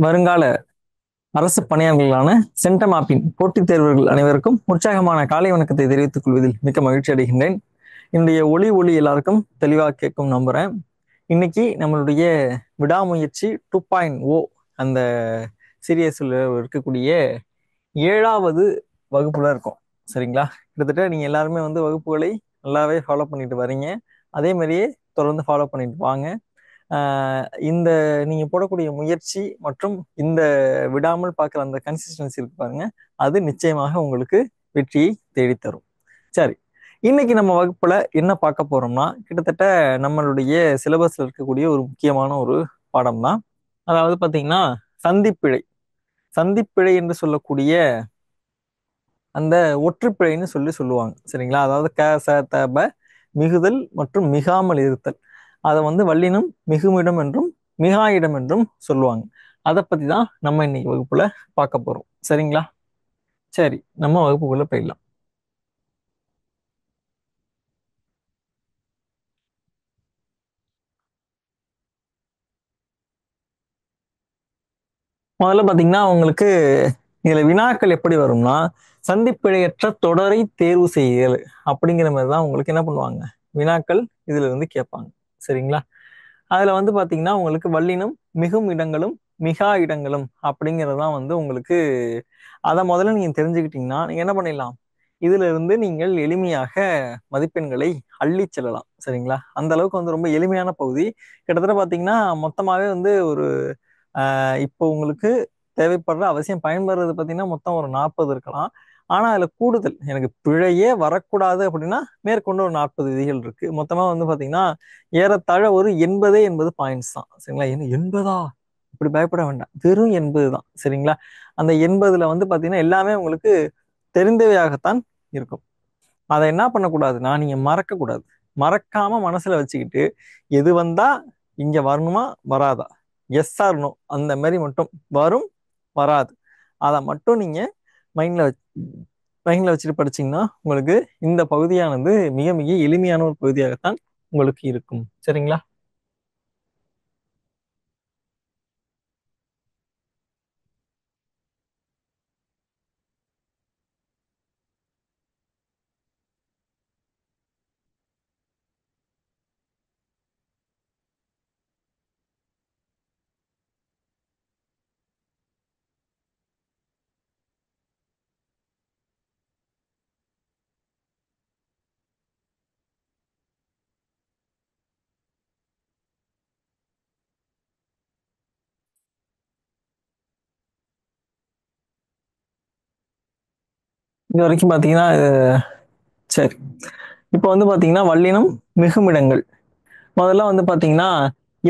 வருங்கால அரசு பணியாளர்களான சென்டமாப்பின் போட்டித் தேர்வர்கள் அனைவருக்கும் உற்சாகமான காலை வணக்கத்தை தெரிவித்துக் கொள்வதில் மிக்க மகிழ்ச்சி அடைகின்றேன். என்னுடைய ஒளி எல்லாருக்கும் தெளிவாக கேட்கும் நம்புறேன். இன்னைக்கு நம்மளுடைய விடாமுயற்சி 2.0 அந்த சீரியஸ்ல இருக்கக்கூடிய 7வது வகுப்புல இருக்கும். சரிங்களா? கிட்டத்தட்ட நீங்க எல்லாருமே வகுப்புகளை நல்லாவே ஃபாலோ பண்ணிட்டு வரீங்க. அதே மாதிரியே தொடர்ந்து ஃபாலோ பண்ணிட்டு வாங்க. இந்த நீங்க போடக்கூடிய முயற்சி மற்றும் இந்த விடாமல் பார்க்குற அந்த கன்சிஸ்டன்சி இருக்கு பாருங்க, அது நிச்சயமாக உங்களுக்கு வெற்றியை தேடித்தரும். சரி, இன்னைக்கு நம்ம வகுப்புல என்ன பார்க்க போறோம்னா, கிட்டத்தட்ட நம்மளுடைய சிலபஸ்ல இருக்கக்கூடிய ஒரு முக்கியமான ஒரு பாடம் தான். அதாவது பார்த்தீங்கன்னா சந்திப்பிழை. சந்திப்பிழை என்று சொல்லக்கூடிய அந்த ஒற்றுப்பிழைன்னு சொல்லுவாங்க. சரிங்களா? அதாவது க ச த ப மிகுதல் மற்றும் மிகாமல் இருத்தல். அதை வல்லினம் மிகுமிடம் என்றும் மிகாயிடம் என்றும் சொல்லுவாங்க. அதை பத்தி தான் நம்ம இன்னைக்கு வகுப்புல பார்க்க போறோம். சரிங்களா? சரி, நம்ம வகுப்புக்குள்ள போயிடலாம். முதல்ல பாத்தீங்கன்னா உங்களுக்கு இதுல வினாக்கள் எப்படி வரும்னா, சந்திப்பிழையற்ற தொடரை தேர்வு செய்யுங்கள் அப்படிங்கிற மாதிரி தான் உங்களுக்கு என்ன பண்ணுவாங்க, வினாக்கள் இதுல கேட்பாங்க. சரிங்களா? அதுல பாத்தீங்கன்னா உங்களுக்கு வல்லினம் மிகும் இடங்களும் மிகா இடங்களும் அப்படிங்கறதுதான் உங்களுக்கு. அதை முதல்ல நீங்க தெரிஞ்சுக்கிட்டீங்கன்னா நீங்க என்ன பண்ணிடலாம், இதுல இருந்து நீங்கள் எளிமையாக மதிப்பெண்களை அள்ளி செல்லலாம். சரிங்களா? அந்த அளவுக்கு ரொம்ப எளிமையான பகுதி. கிட்டத்தட்ட பாத்தீங்கன்னா மொத்தமாவே ஒரு இப்போ உங்களுக்கு தேவைப்படுற அவசியம் பயன்படுறது பார்த்தீங்கன்னா மொத்தம் ஒரு 40 இருக்கலாம். ஆனா அதுல கூடுதல் எனக்கு பிழையே வரக்கூடாது அப்படின்னா மேற்கொண்டு ஒரு 40 விதிகள் இருக்கு. மொத்தமா பாத்தீங்கன்னா ஏறத்தாழ ஒரு 80 பாயிண்ட்ஸ் தான். சரிங்களா? 80 இப்படி பயப்பட வேண்டாம், வெறும் 80 தான். சரிங்களா? அந்த 80ல பாத்தீங்கன்னா எல்லாமே உங்களுக்கு தெரிந்தவையாகத்தான் இருக்கும். அதை என்ன பண்ணக்கூடாதுன்னா நீங்க மறக்க கூடாது. மறக்காம மனசுல வச்சுக்கிட்டு எது வந்தா இங்க வரணுமா வராதா, எஸ் ஆர் நோ அந்த மாதிரி மட்டும் வரும் வராது, அதை மட்டும் நீங்க மைண்ட்ல மைண்ட்ல வச்சுட்டு படிச்சீங்கன்னா உங்களுக்கு இந்த பகுதியானது மிக மிக எளிமையான ஒரு பகுதியாகத்தான் உங்களுக்கு இருக்கும். சரிங்களா? இது வரைக்கும் பாத்தீங்கன்னா சரி, இப்போ பாத்தீங்கன்னா வல்லினம் மிகுமிடங்கள். முதல்ல பாத்தீங்கன்னா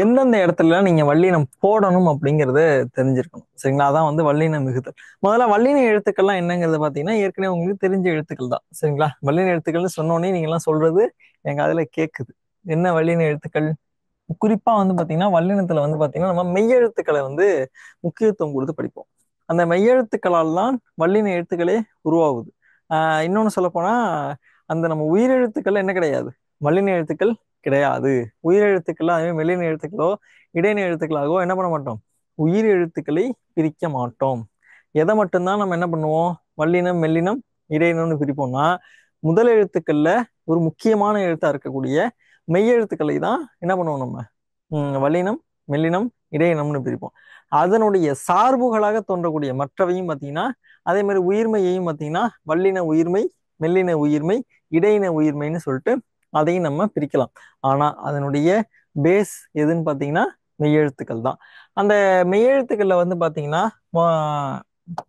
எந்தெந்த இடத்துல நீங்க வல்லினம் போடணும் அப்படிங்கறத தெரிஞ்சிருக்கணும். சரிங்களா? அதான் வல்லினம் மிகுதல். முதல்ல வல்லின எழுத்துக்கள்லாம் என்னங்கிறது பாத்தீங்கன்னா ஏற்கனவே உங்களுக்கு தெரிஞ்ச எழுத்துக்கள் தான். சரிங்களா? வல்லின எழுத்துக்கள்னு சொன்னோடனே நீங்க எல்லாம் சொல்றது எங்க அதுல கேக்குது. என்ன வல்லின எழுத்துக்கள்? குறிப்பா பாத்தீங்கன்னா வல்லினத்துல பாத்தீங்கன்னா நம்ம மெய்யெழுத்துக்களை முக்கியத்துவம் கொடுத்து படிப்போம். அந்த மெய்யெழுத்துக்களால் தான் வல்லின எழுத்துக்களே உருவாகுது. இன்னொன்னு சொல்ல போனா அந்த நம்ம உயிரெழுத்துக்கள் என்ன கிடையாது, வல்லின எழுத்துக்கள் கிடையாது. உயிரெழுத்துக்கள் அதே மெல்லின எழுத்துக்களோ இடைநிலை எழுத்துக்களாகவோ என்ன பண்ண மாட்டோம், உயிர் எழுத்துக்களை பிரிக்க மாட்டோம். எதை மட்டும்தான் நம்ம என்ன பண்ணுவோம், வல்லினம் மெல்லினம் இடையினம்னு பிரிப்போம்னா முதல் எழுத்துக்கள்ல ஒரு முக்கியமான எழுத்தா இருக்கக்கூடிய மெய்யெழுத்துக்களை தான் என்ன பண்ணுவோம் நம்ம வல்லினம் மெல்லினம் இடையினம்னு பிரிப்போம். அதனுடைய சார்புகளாக தோன்றக்கூடிய மற்றவையும் பார்த்தீங்கன்னா அதே மாதிரி உயிர்மையையும் பார்த்தீங்கன்னா வல்லின உயிர்மை மெல்லின உயிர்மை இடையின உயிர்மைன்னு சொல்லிட்டு அதையும் நம்ம பிரிக்கலாம். ஆனா அதனுடைய பேஸ் எதுன்னு பார்த்தீங்கன்னா மெய்யெழுத்துக்கள் தான். அந்த மெய்யெழுத்துக்கள்ல பார்த்தீங்கன்னா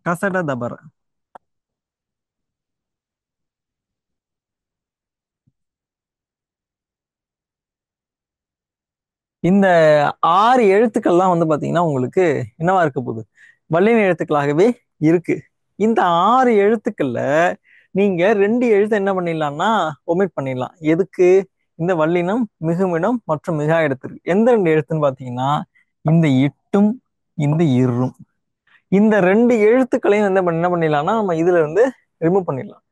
கசட தபர இந்த 6 எழுத்துக்கள்லாம் பாத்தீங்கன்னா உங்களுக்கு என்னவா இருக்க போகுது, வல்லின எழுத்துக்களாகவே இருக்கு. இந்த 6 எழுத்துக்கள்ல நீங்க 2 எழுத்து என்ன பண்ணிடலாம்னா ஒமிட் பண்ணிடலாம். எதுக்கு? இந்த வல்லினம் மிகுமிடம் மற்றும் மிகா இடத்துக்கு. எந்த 2 எழுத்துன்னு பாத்தீங்கன்னா இந்த இட்டும் இந்த இரும். இந்த 2 எழுத்துக்களையும் என்ன பண்ணிடலாம்னா நம்ம இதுல ரிமூவ் பண்ணிடலாம்.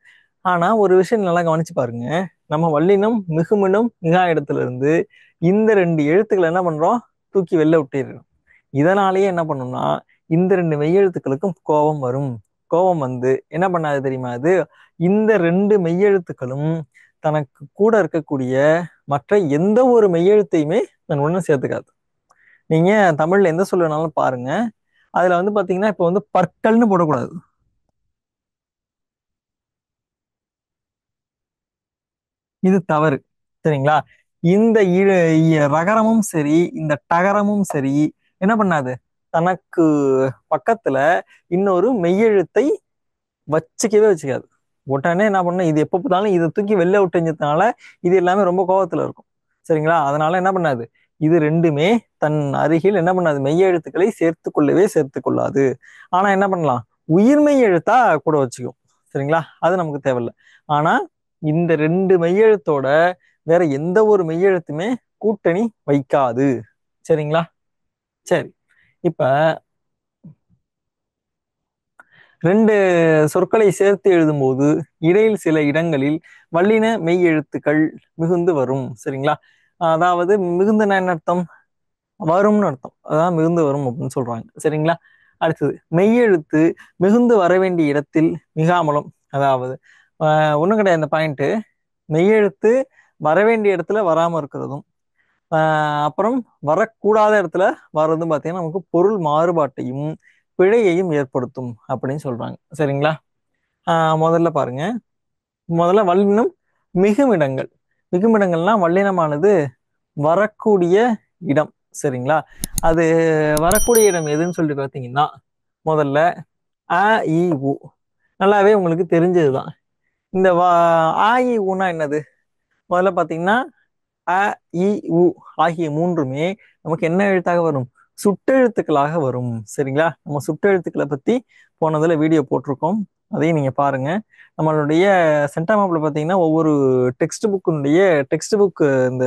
ஆனா ஒரு விஷயம் நல்லா கவனிச்சு பாருங்க, நம்ம வல்லினம் மிகுமிடம் மிகா இடத்துல இருந்து இந்த 2 எழுத்துக்களை என்ன பண்றோம், தூக்கி வெளில விட்டுறோம். இதனாலேயே என்ன பண்ணோம்னா இந்த ரெண்டு மெய்யெழுத்துக்களுக்கும் கோபம் வரும். கோபம் வந்து என்ன பண்ணாது தெரியுமா? அது இந்த ரெண்டு மெய்யெழுத்துக்களும் தனக்கு கூட இருக்கக்கூடிய மற்ற எந்த ஒரு மெய்யெழுத்தையுமே தன் ஒண்ணு சேர்த்துக்காது. நீங்க தமிழ்ல எந்த சொல்ல வேணாலும் பாருங்க. அதுல வந்து பாத்தீங்கன்னா இப்ப வந்து பற்கள்னு போடக்கூடாது. இது தவறு. சரிங்களா? இந்த ரகரமும் சரி, இந்த டகரமும் சரி என்ன பண்ணாது? தனக்கு பக்கத்துல இன்னொரு மெய்யெழுத்தை வச்சுக்கவே வச்சுக்காது. உடனே என்ன பண்ண, இது எப்ப பார்த்தாலும் இதை தூக்கி வெளில விட்டுஞ்சதுனால இது எல்லாமே ரொம்ப கோவத்துல இருக்கும். சரிங்களா? அதனால என்ன பண்ணாது? இது ரெண்டுமே தன் அருகில் என்ன பண்ணாது? மெய்யெழுத்துக்களை சேர்த்து கொள்ளவே சேர்த்து கொள்ளாது. ஆனா என்ன பண்ணலாம்? உயிர்மெய் எழுத்தா கூட வச்சுக்கும். சரிங்களா? அது நமக்கு தேவையில்லை. ஆனா இந்த ரெண்டு மெய்யெழுத்தோட வேற எந்த ஒரு மெய்யெழுத்துமே கூட்டணி வைக்காது. சரிங்களா? சரி. இப்ப ரெண்டு சொற்களை சேர்த்து எழுதும்போது இடையில் சில இடங்களில் வல்லின மெய் எழுத்துக்கள் மிகுந்து வரும். சரிங்களா? அதாவது மிகுந்துனா என்ன அர்த்தம்? வரும்னு அர்த்தம். அதான் மிகுந்து வரும் அப்படின்னு சொல்றாங்க. சரிங்களா? அடுத்தது மெய்யெழுத்து மிகுந்து வர வேண்டிய இடத்தில் மிகாமலும். அதாவது ஒண்ணும் கிடையாது. இந்த பாயிண்ட் மெய்யெழுத்து வர வேண்டிய இடத்துல வராம இருக்கிறதும், அப்புறம் வரக்கூடாத இடத்துல வர்றதும் பார்த்தீங்கன்னா நமக்கு பொருள் மாறுபாட்டையும் பிழையையும் ஏற்படுத்தும் அப்படின்னு சொல்றாங்க. சரிங்களா? முதல்ல பாருங்க. முதல்ல வல்லினம் மிகுமிடங்கள். மிகுமிடங்கள்னா வல்லினமானது வரக்கூடிய இடம். சரிங்களா? அது வரக்கூடிய இடம் எதுன்னு சொல்லிட்டு பார்த்தீங்கன்னா முதல்ல அ இ உ. நல்லாவே உங்களுக்கு தெரிஞ்சதுதான். இந்த ஆ இ ஊனா என்னது? முதல்ல பார்த்தீங்கன்னா அ இ உ ஆகிய மூன்றுமே நமக்கு என்ன எழுத்தாக வரும்? சுட்டெழுத்துக்களாக வரும். சரிங்களா? நம்ம சுட்டெழுத்துக்களை பத்தி போனதுல வீடியோ போட்டிருக்கோம். அதையும் நீங்க பாருங்க. நம்மளுடைய சென்டாமப்ல பார்த்தீங்கன்னா ஒவ்வொரு டெக்ஸ்ட் புக் இந்த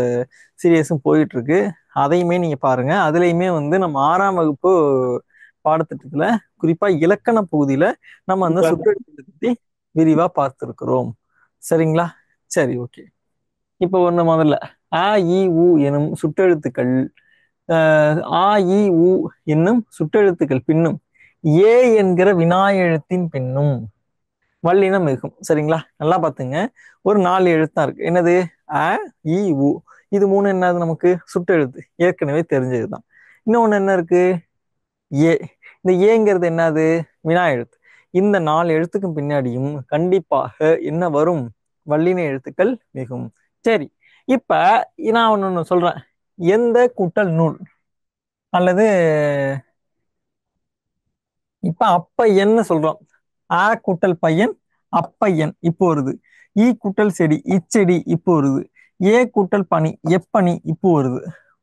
சீரியஸும் போயிட்டு இருக்கு. அதையுமே நீங்க பாருங்க. அதுலயுமே வந்து நம்ம 6ஆம் வகுப்பு பாடத்திட்டத்துல குறிப்பா இலக்கண பகுதியில நம்ம அந்த சுட்டெழுத்துக்களை பத்தி விரிவா பார்த்திருக்கிறோம். சரிங்களா? சரி, ஓகே. இப்போ ஒண்ணு முதல்ல அ இ உ எனும் சுட்டெழுத்துக்கள் ஆ இ உ என்னும் சுட்டெழுத்துக்கள் பின்னும் ஏ என்கிற வினா எழுத்தின் பின்னும் வல்லினம் மிகும். சரிங்களா? நல்லா பாத்துங்க. ஒரு 4 எழுத்தா இருக்கு. என்னது? அ இ உ. இது மூணு என்னது? நமக்கு சுட்டெழுத்து ஏற்கனவே தெரிஞ்சதுதான். இன்னொன்னு என்ன இருக்கு? ஏ. இந்த ஏங்கிறது என்னது? வினா எழுத்து. இந்த 4 எழுத்துக்கும் பின்னாடியும் கண்டிப்பாக என்ன வரும்? வல்லின எழுத்துக்கள் மிகும். சரி. இப்ப நான் ஒண்ணு சொல்றேன். எந்த கூட்டல் நூல் அல்லது இப்ப அப்பையன்னு சொல்றோம். ஆ கூட்டல் பையன் அப்பையன் இப்போ வருது. ஈ கூட்டல் செடி இச்செடி இப்போ வருது. ஏ கூட்டல் பனி எப்பனி இப்போ வருது.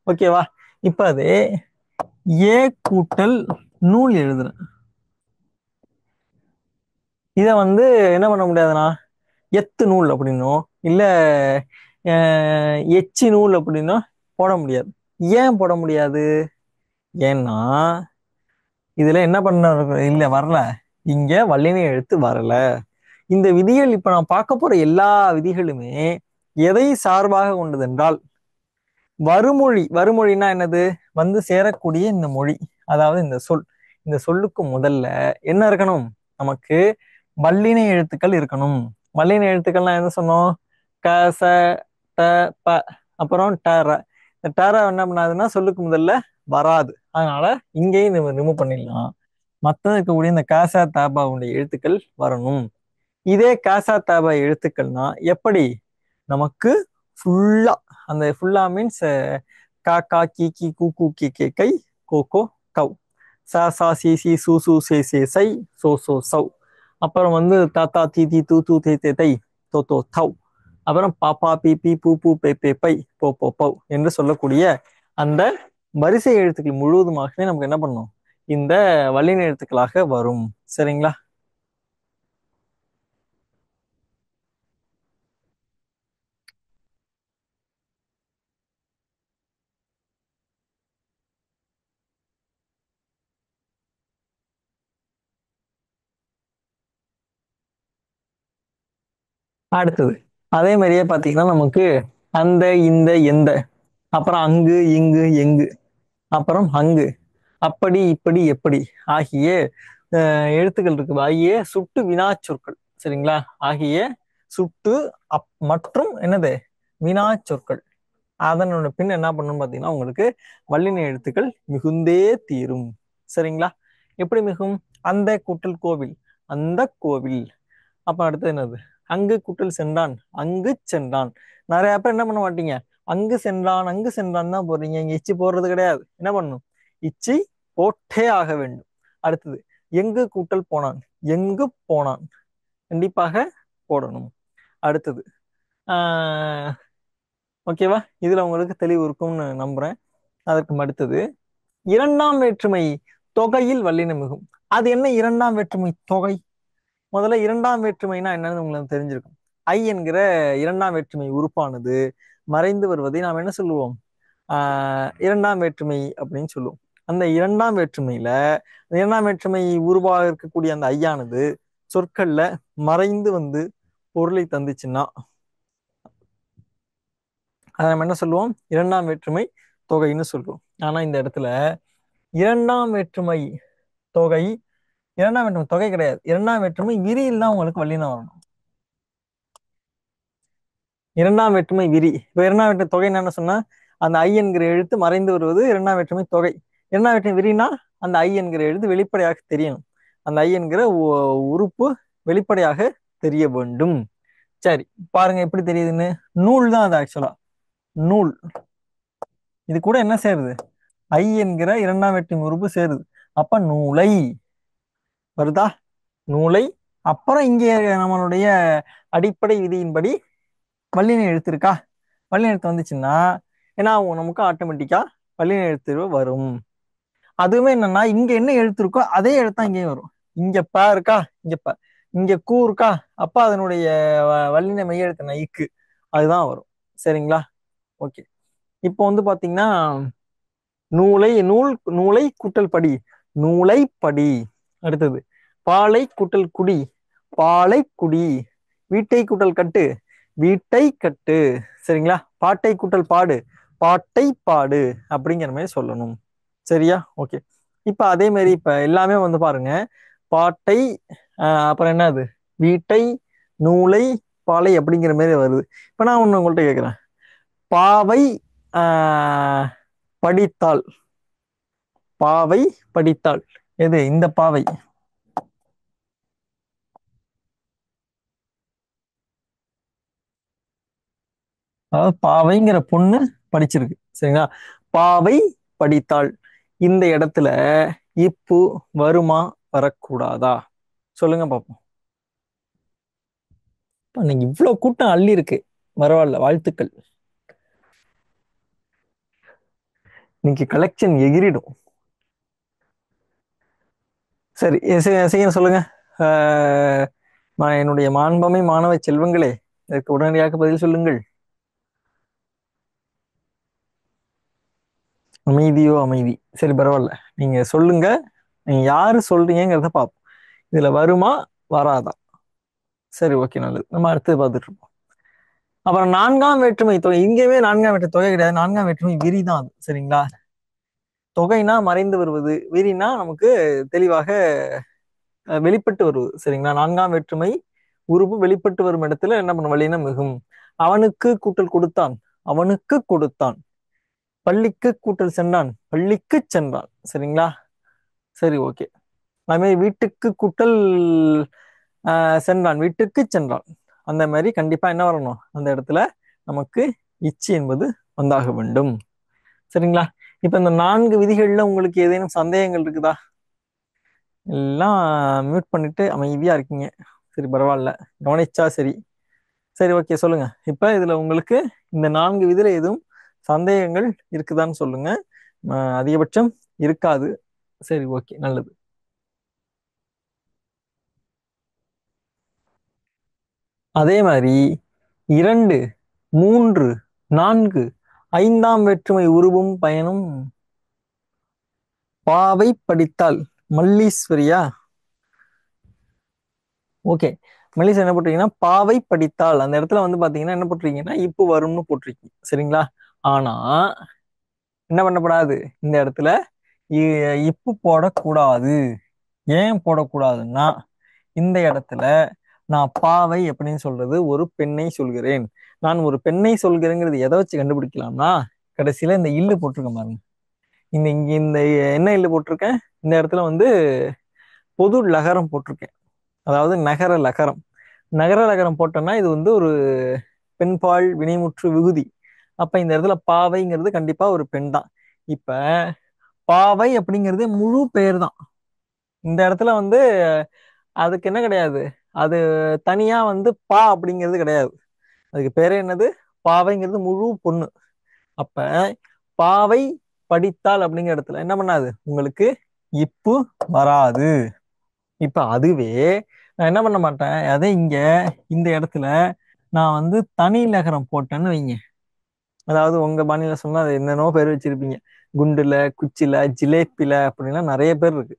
ஓகேவா? இப்ப அது ஏ கூட்டல் நூல் எழுதுறேன். இத வந்து என்ன பண்ண முடியாதுன்னா எத்து நூல் அப்படின்னும் இல்ல எச்சி நூல் அப்படின்னும் போட முடியாது. ஏன் போட முடியாது? ஏன்னா இதுல என்ன பண்ண இல்ல வரல. இங்க வல்லின எழுத்து வரல. இந்த விதிகள் இப்ப நான் பார்க்க போற எல்லா விதிகளுமே எதை சார்பாக கொண்டதென்றால் வருமொழினா என்னது? வந்து சேரக்கூடிய இந்த மொழி, அதாவது இந்த சொல். இந்த சொல்லுக்கு முதல்ல என்ன இருக்கணும்? நமக்கு வல்லின எழுத்துக்கள் இருக்கணும். வல்லின எழுத்துக்கள்லாம் என்ன சொன்னோம்? க ச ட ப அப்புறம் ட ர. இந்த ட ர என்ன பண்ணாதுன்னா சொல்லுக்கு முதல்ல வராது. அதனால இங்கேயும் ரிமூவ் பண்ணிடலாம். மற்றது இருக்கக்கூடிய இந்த காசா தாபாவுடைய எழுத்துக்கள் வரணும். இதே காசா தாபா எழுத்துக்கள்னா எப்படி? நமக்கு ஃபுல்லா அந்த ஃபுல்லா மீன்ஸ் கா கா கி கி கூ கூ கி கே கை கோ கோ கவ் சா சா சி சி சு சு சே சே சை சோ சோ சௌ. அப்புறம் வந்து தா தா தி தி தூ தூ தே தே தை தோ தோ தௌ. அப்புறம் பா பா பி பி பூ பூ பே பே பை போ போ பௌ என்று சொல்லக்கூடிய அந்த வரிசை எழுத்துக்கள் முழுவதுமாகவே நமக்கு என்ன பண்ணும்? இந்த வல்லின எழுத்துக்களாக வரும். சரிங்களா? அடுத்தது அதே மாதிரியே பாத்தீங்கன்னா நமக்கு அந்த இந்த எந்த, அப்புறம் அங்கு இங்கு எங்கு, அப்புறம் அங்கு, அப்படி இப்படி எப்படி ஆகிய எழுத்துக்கள் இருக்கு, ஆகிய சுட்டு வினா சொற்கள். சரிங்களா? ஆகிய சுட்டு மற்றும் என்னது வினா சொற்கள். அதனோட பின் என்ன பண்ணணும் பாத்தீங்கன்னா உங்களுக்கு வல்லின எழுத்துக்கள் மிகுந்தே தீரும். சரிங்களா? எப்படி மிகும்? அந்த கூட்டல் கோவில், அந்த கோவில். அப்ப அடுத்து என்னது? அங்கு கூட்டல் சென்றான், அங்கு சென்றான். நிறைய பேர் என்ன பண்ண மாட்டீங்க, அங்கு சென்றான் அங்கு சென்றான் தான் போடுறீங்க. இங்க இச்சி போடுறது கிடையாது. என்ன பண்ணணும்? இச்சி போட்டே ஆக வேண்டும். அடுத்தது எங்கு கூட்டல் போனான், எங்கு போனான், கண்டிப்பாக போடணும். அடுத்தது ஓகேவா? இதுல உங்களுக்கு தெளிவு இருக்கும்னு நம்புறேன். அதற்கு அடுத்தது இரண்டாம் வேற்றுமை தொகையில் வல்லினம் மிகும். அது என்ன இரண்டாம் வேற்றுமை தொகை? முதல்ல இரண்டாம் வேற்றுமைனா என்னன்னு உங்களுக்கு தெரிஞ்சிருக்கும். ஐ என்கிற இரண்டாம் வேற்றுமை உறுப்பானது மறைந்து வருவதை நாம் என்ன சொல்லுவோம்? இரண்டாம் வேற்றுமை அப்படின்னு சொல்லுவோம். அந்த இரண்டாம் வேற்றுமையில இரண்டாம் வேற்றுமை உருவாக இருக்கக்கூடிய அந்த ஐயானது சொற்கள்ல மறைந்து வந்து பொருளை தந்துச்சுன்னா அதை நம்ம என்ன சொல்லுவோம்? இரண்டாம் வேற்றுமை தொகைன்னு சொல்லுவோம். ஆனா இந்த இடத்துல இரண்டாம் வேற்றுமை தொகை, இரண்டாம் வேற்றுமை தொகை கிடையாது, இரண்டாம் வேற்றுமை விரியில் தான் உங்களுக்கு வல்லினம் வரணும். இரண்டாம் வேற்றுமை விரி. இப்ப இரண்டாம் வேற்றுமை தொகை என்ன சொன்னா, அந்த ஐ என்கிற எழுத்து மறைந்து வருவது இரண்டாம் வேற்றுமை தொகை. இரண்டாம் வேற்றுமை விரினா அந்த ஐ என்கிற எழுத்து வெளிப்படையாக தெரியணும். அந்த ஐ என்கிற உறுப்பு வெளிப்படையாக தெரிய வேண்டும். சரி, பாருங்க எப்படி தெரியுதுன்னு. நூல் தான் அது ஆக்சுவலா. நூல். இது கூட என்ன சேருது? ஐ என்கிற இரண்டாம் வேற்றுமை உறுப்பு சேருது. அப்ப நூலை வருதா? நூலை. அப்புறம் இங்கே நம்மளுடைய அடிப்படை விதியின்படி வல்லின எழுத்து இருக்கா? வல்லின எழுத்து வந்துச்சுன்னா என்ன ஆகும்? நமக்கு ஆட்டோமேட்டிக்கா வல்லின எழுத்து வரும். அதுவுமே என்னன்னா இங்க என்ன எழுத்து இருக்கோ அதே எழுத்தா இங்கேயும் வரும். இங்க ப இருக்கா, இங்க ப, இங்க கூ இருக்கா, அப்ப அதனுடைய வல்லின மெய் எழுத்து நைக்கு அதுதான் வரும். சரிங்களா? ஓகே. இப்போ வந்து பாத்தீங்கன்னா நூலை, நூல், நூலை கூட்டல் படி, நூலை படி. அடுத்தது பாலை கூட்டல் குடி, பாலை குடி. வீட்டை கூட்டல் கட்டு, வீட்டை கட்டு. சரிங்களா? பாட்டை கூட்டல் பாடு, பாட்டை பாடு. அப்படிங்கிற மாதிரி சொல்லணும். சரியா? ஓகே. இப்ப அதே மாதிரி இப்ப எல்லாமே வந்து பாருங்க, பாட்டை அப்புறம் என்னது, வீட்டை, நூலை, பாலை அப்படிங்கிற மாதிரி வருது. இப்ப நான் ஒண்ணு உங்கள்கிட்ட கேட்கிறேன். பாவை படித்தாள், பாவை படித்தாள். எது இந்த பாவை? அதாவது பாவைங்கிற பொண்ணு படிச்சிருக்கு. சரிங்களா? பாவை படித்தாள். இந்த இடத்துல இப்பு வருமா வரக்கூடாதா? சொல்லுங்க பாப்போம். இன்னைக்கு இவ்வளவு கூட்டம் அள்ளி இருக்கு. பரவாயில்ல, வாழ்த்துக்கள். இன்னைக்கு கலெக்ஷன் எகிரிடும். சரி, சீக்கிரம் சொல்லுங்க. ஆஹ் என்னுடைய மாண்பமை மாணவ செல்வங்களே, இதற்கு உடனடியாக பதில் சொல்லுங்கள். அமைதியோ அமைதி. சரி, பரவாயில்ல, நீங்க சொல்லுங்க. நீங்க யாரு சொல்றீங்கிறத பார்ப்போம். இதுல வருமா வராதா? சரி, ஓகே, நல்லது. நம்ம அடுத்து பார்த்துட்டு இருப்போம். அப்புறம் நான்காம் வேற்றுமை தொகை. இங்கேயுமே நான்காம் வேற்றுமை தொகை கிடையாது, நான்காம் வேற்றுமை விரிதான் அது. சரிங்களா? தொகைனா மறைந்து வருவது, விரினா நமக்கு தெளிவாக வெளிப்பட்டு வருவது. சரிங்களா? நான்காம் வேற்றுமை உறுப்பு வெளிப்பட்டு வரும் இடத்துல என்ன பண்ண வழினா மிகும். அவனுக்கு கூட்டல் கொடுத்தான், அவனுக்கு கொடுத்தான். பள்ளிக்கு கூட்டல் சென்றான், பள்ளிக்கு சென்றான். சரிங்களா? சரி, ஓகே. அது மாதிரி வீட்டுக்கு கூட்டல் சென்றான், வீட்டுக்கு சென்றான். அந்த மாதிரி கண்டிப்பா என்ன வரணும் அந்த இடத்துல? நமக்கு இச்சி என்பது வந்தாக வேண்டும். சரிங்களா? இப்ப இந்த 4 விதிகள்ல உங்களுக்கு ஏதேனும் சந்தேகங்கள் இருக்குதா? எல்லாம் மியூட் பண்ணிட்டு அமைதியா இருக்கீங்க. சரி, பரவாயில்ல, கவனிச்சா சரி. சரி, ஓகே, சொல்லுங்க. இப்ப இதுல உங்களுக்கு இந்த 4 விதியில எதுவும் சந்தேகங்கள் இருக்குதான்னு சொல்லுங்க. அதிகபட்சம் இருக்காது. சரி, ஓகே, நல்லது. அதே மாதிரி 2, 3, 4, 5ஆம் வேற்றுமை உருவும் பயனும். பாவை படித்தால் மல்லீஸ்வரியா? ஓகே. மல்லீஸ்வரி என்ன போட்டிருக்கீங்கன்னா பாவை படித்தால், அந்த இடத்துல வந்து பாத்தீங்கன்னா என்ன போட்டிருக்கீங்கன்னா இப்போ வரும்னு போட்டிருக்கீங்க. சரிங்களா? ஆனா என்ன பண்ணப்படாது இந்த இடத்துல? இப்பு போடக்கூடாது. ஏன் போடக்கூடாதுன்னா இந்த இடத்துல நான் பாவை அப்படின்னு சொல்றது ஒரு பெண்ணை சொல்கிறேன். நான் ஒரு பெண்ணை சொல்கிறேங்கிறது எதை வச்சு கண்டுபிடிக்கலாம்னா கடைசியில இந்த இல்லு போட்டிருக்கேன் பாருங்க. இங்க இந்த என்ன இல்லு போட்டிருக்கேன், இந்த இடத்துல வந்து பொது லகரம் போட்டிருக்கேன். அதாவது நகர லகரம். நகர லகரம் போட்டோம்னா இது வந்து ஒரு பெண்பால் வினைமுற்று விகுதி. அப்ப இந்த இடத்துல பாவைங்கிறது கண்டிப்பா ஒரு பெண் தான். இப்ப பாவை அப்படிங்கிறது முழு பெயர் தான். இந்த இடத்துல வந்து அதுக்கு என்ன கிடையாது, அது தனியா வந்து பா அப்படிங்கிறது கிடையாது. அதுக்கு பேரே என்னது, பாவைங்கிறது முழு பொண்ணு. அப்ப பாவை படித்தால் அப்படிங்கிற இடத்துல என்ன பண்ணாது, உங்களுக்கு இப்பு வராது. இப்ப அதுவே நான் என்ன பண்ண மாட்டேன், அதே இங்க இந்த இடத்துல நான் வந்து தனி நகரம் போட்டேன்னு வைங்க. அதாவது உங்க பாணியில சொன்னா அது என்னென்னோ பேர் வச்சிருப்பீங்க. குண்டுல, குச்சில, ஜிலேபில அப்படின்லாம் நிறைய பேர் இருக்கு.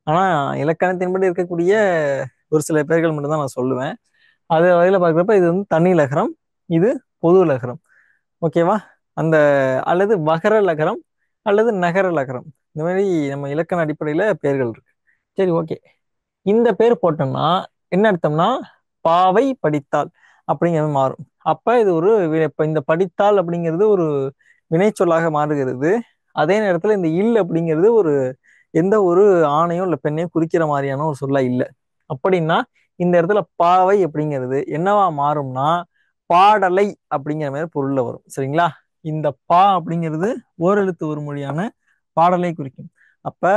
ஆனா இலக்கணத்தின்படி இருக்கக்கூடிய ஒரு சில பேர்கள் மட்டும் தான் நான் சொல்லுவேன். அது வகையில பாக்குறப்ப இது வந்து தனி லகரம், இது பொது லகரம். ஓகேவா? அந்த அல்லது வகர லகரம் அல்லது நகர லகரம், இந்த மாதிரி நம்ம இலக்கண அடிப்படையில பெயர்கள் இருக்கு. சரி, ஓகே. இந்த பேர் போட்டோம்னா என்ன அர்த்தம்னா பாவை படித்தாள் அப்படிங்கிறது மாறும். அப்ப இது ஒரு இப்ப இந்த படித்தாள் அப்படிங்கிறது ஒரு வினைச்சொல்லாக மாறுகிறது. அதே நேரத்துல இந்த இல் அப்படிங்கிறது ஒரு எந்த ஒரு ஆணையோ இல்ல பெண்ணையோ குறிக்கிற மாதிரியான ஒரு சொல்லா இல்ல. அப்படின்னா இந்த இடத்துல பாவை அப்படிங்கிறது என்னவா மாறும்னா பாடலை அப்படிங்கிற மாதிரி பொருள்ல வரும். சரிங்களா? இந்த பா அப்படிங்கிறது ஓரெழுத்து ஒரு மொழியான பாடலை குறிக்கும். அப்ப